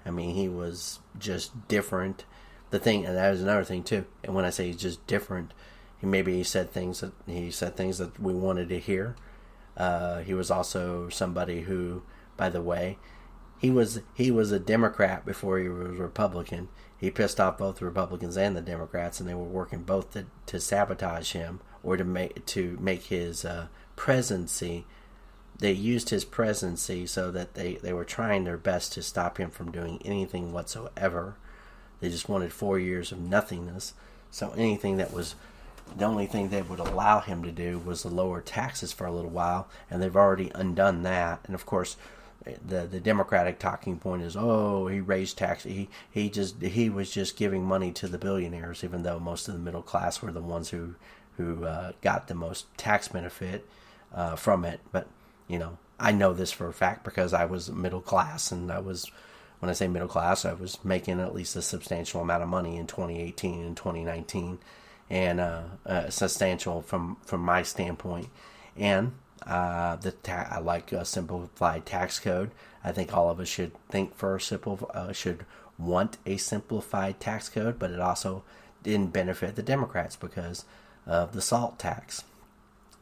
He was just different. And that was another thing too. And when I say he's just different, he said things that we wanted to hear. He was also somebody who, by the way, he was a Democrat before he was a Republican. He pissed off both the Republicans and the Democrats, and they were working both to sabotage him, or to make his presidency. They used his presidency so that they were trying their best to stop him from doing anything whatsoever. They just wanted 4 years of nothingness. So the only thing they would allow him to do was to lower taxes for a little while, and they've already undone that. And of course, the Democratic talking point is, he raised taxes. He was just giving money to the billionaires, even though most of the middle class were the ones who got the most tax benefit from it. But I know this for a fact because I was middle class, and when I say middle class, I was making at least a substantial amount of money in 2018 and 2019, and substantial from my standpoint. And I like a simplified tax code. I think all of us should should want a simplified tax code, but it also didn't benefit the Democrats because of the SALT tax.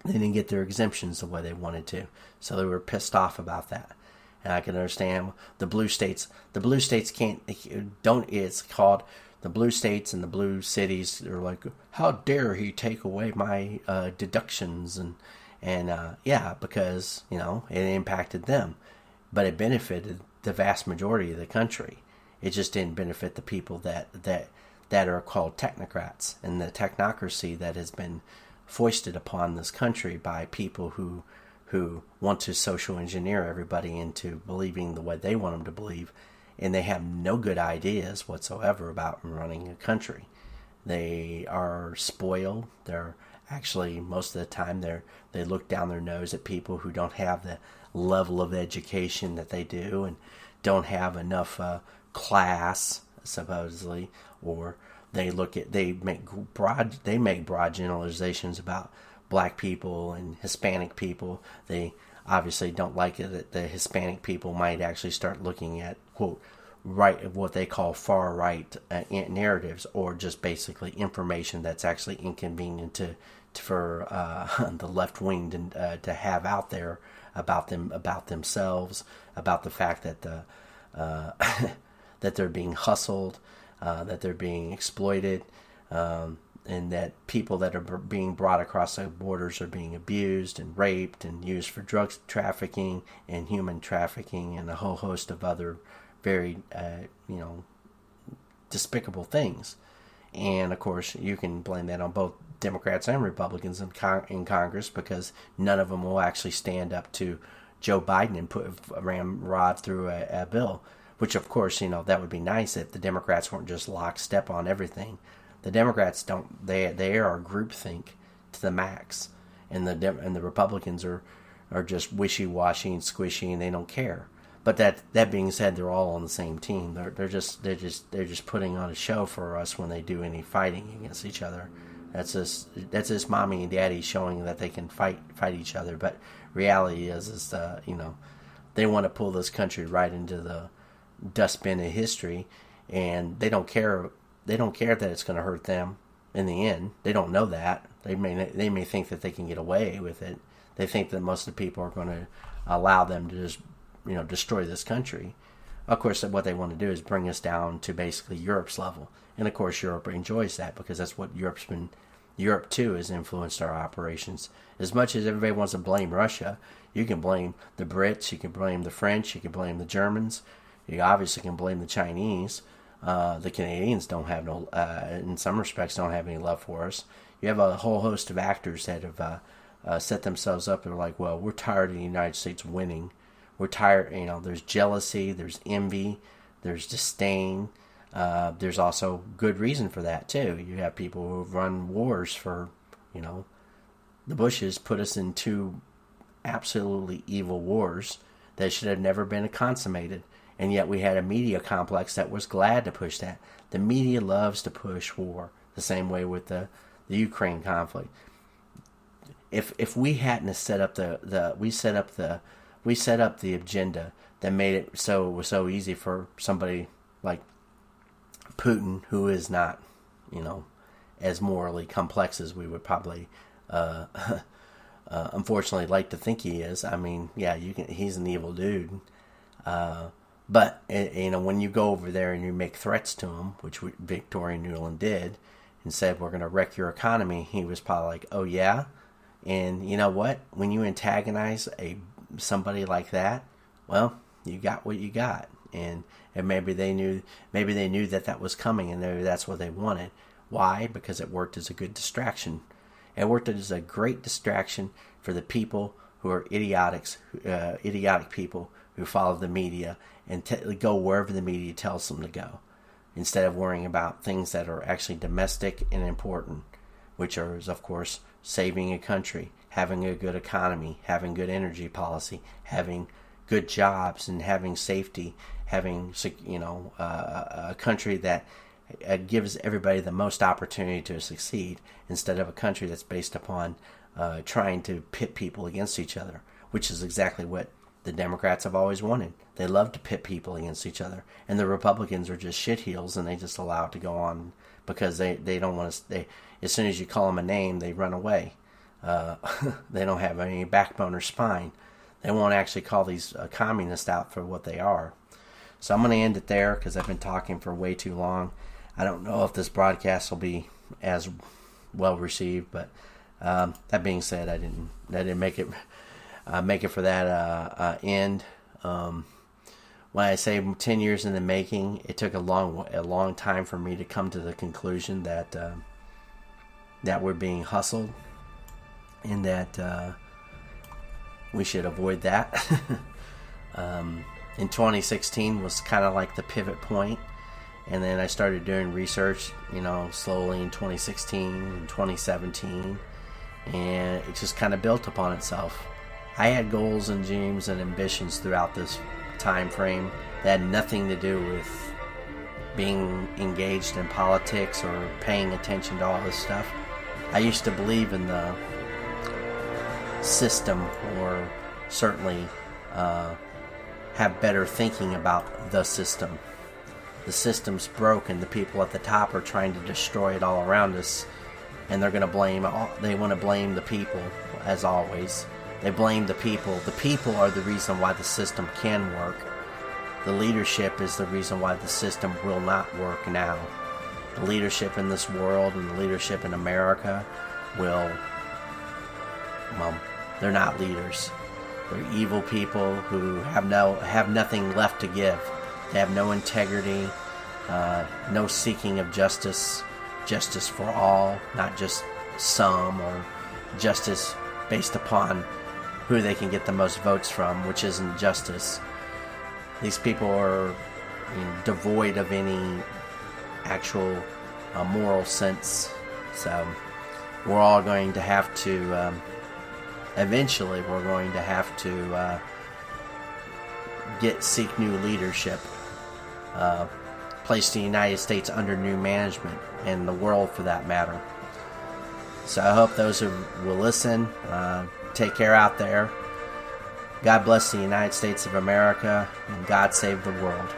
They didn't get their exemptions the way they wanted to, so they were pissed off about that. And I can understand the blue states. The blue states it's called the blue states and the blue cities. They're like, how dare he take away my deductions? Because, it impacted them. But it benefited the vast majority of the country. It just didn't benefit the people that are called technocrats, and the technocracy that has been foisted upon this country by people who want to social engineer everybody into believing the way they want them to believe, and they have no good ideas whatsoever about running a country. They are spoiled. They're actually, most of the time, they look down their nose at people who don't have the level of education that they do, and don't have enough class, supposedly, or they make broad generalizations about black people and Hispanic people. They obviously don't like it that the Hispanic people might actually start looking at, quote, what they call far right narratives, or just basically information that's actually inconvenient for the left wing to have out there about themselves, about the fact that that they're being hustled, that they're being exploited, and that people that are being brought across the borders are being abused and raped and used for drug trafficking and human trafficking and a whole host of other very, despicable things. And of course, you can blame that on both Democrats and Republicans in Congress, because none of them will actually stand up to Joe Biden and put ramrod through a bill, which of course, that would be nice if the Democrats weren't just lockstep on everything. The Democrats don't, they are groupthink to the max, and the Republicans are just wishy-washy and squishy, and they don't care. But that being said, they're all on the same team. They're just putting on a show for us when they do any fighting against each other. That's just mommy and daddy showing that they can fight each other. But reality is they want to pull this country right into the dustbin of history, and they don't care. They don't care that it's going to hurt them in the end. They don't know that. They may think that they can get away with it. They think that most of the people are going to allow them to just destroy this country. Of course, what they want to do is bring us down to basically Europe's level. And of course, Europe enjoys that because that's what Europe too has influenced our operations. As much as everybody wants to blame Russia, you can blame the Brits, you can blame the French, you can blame the Germans, you obviously can blame the Chinese. The Canadians don't have in some respects, don't have any love for us. You have a whole host of actors that have set themselves up and are like, well, we're tired of the United States winning. We're tired, there's jealousy, there's envy, there's disdain. There's also good reason for that, too. You have people who have run wars for, the Bushes put us in two absolutely evil wars that should have never been consummated. And yet we had a media complex that was glad to push that. The media loves to push war, the same way with the Ukraine conflict. If we hadn't set up we set up the agenda that made it so it was so easy for somebody like Putin, who is not, as morally complex as we would probably, unfortunately, like to think he is. I mean, yeah, he's an evil dude. But when you go over there and you make threats to him, which Victoria Nuland did, and said, we're going to wreck your economy, he was probably like, oh yeah? And you know what? When you antagonize somebody like that, well, you got what you got. And maybe they knew that was coming, and maybe that's what they wanted. Why? Because it worked as a good distraction. It worked as a great distraction for the people who are idiotic people who follow the media and go wherever the media tells them to go, instead of worrying about things that are actually domestic and important, which are, of course, saving a country, having a good economy, having good energy policy, having good jobs, and having safety, having a country that gives everybody the most opportunity to succeed, instead of a country that's based upon trying to pit people against each other, which is exactly what the Democrats have always wanted. They love to pit people against each other, and the Republicans are just shitheels, and they just allow it to go on because they don't want to. As soon as you call them a name, they run away. They don't have any backbone or spine. They won't actually call these communists out for what they are. So I'm going to end it there because I've been talking for way too long. I don't know if this broadcast will be as well received, but that being said, I didn't make it for that end. When I say 10 years in the making, it took a long time for me to come to the conclusion that we're being hustled, and that we should avoid that. In 2016 was kind of like the pivot point, and then I started doing research, slowly in 2016 and 2017, and it just kind of built upon itself. I had goals and dreams and ambitions throughout this time frame that had nothing to do with being engaged in politics or paying attention to all this stuff. I used to believe in the system, or certainly have better thinking about the system. The system's broken. The people at the top are trying to destroy it all around us, and they want to blame the people, as always. They blame the people. The people are the reason why the system can work. The leadership is the reason why the system will not work now. The leadership in this world and the leadership in America they're not leaders. They're evil people who have nothing left to give. They have no integrity, no seeking of justice for all, not just some, or justice based upon who they can get the most votes from, which isn't justice. These people are devoid of any actual moral sense. So we're all going to have to, eventually we're going to have to seek new leadership, place the United States under new management, and the world for that matter. So I hope those who will listen, take care out there. God bless the United States of America, and God save the world.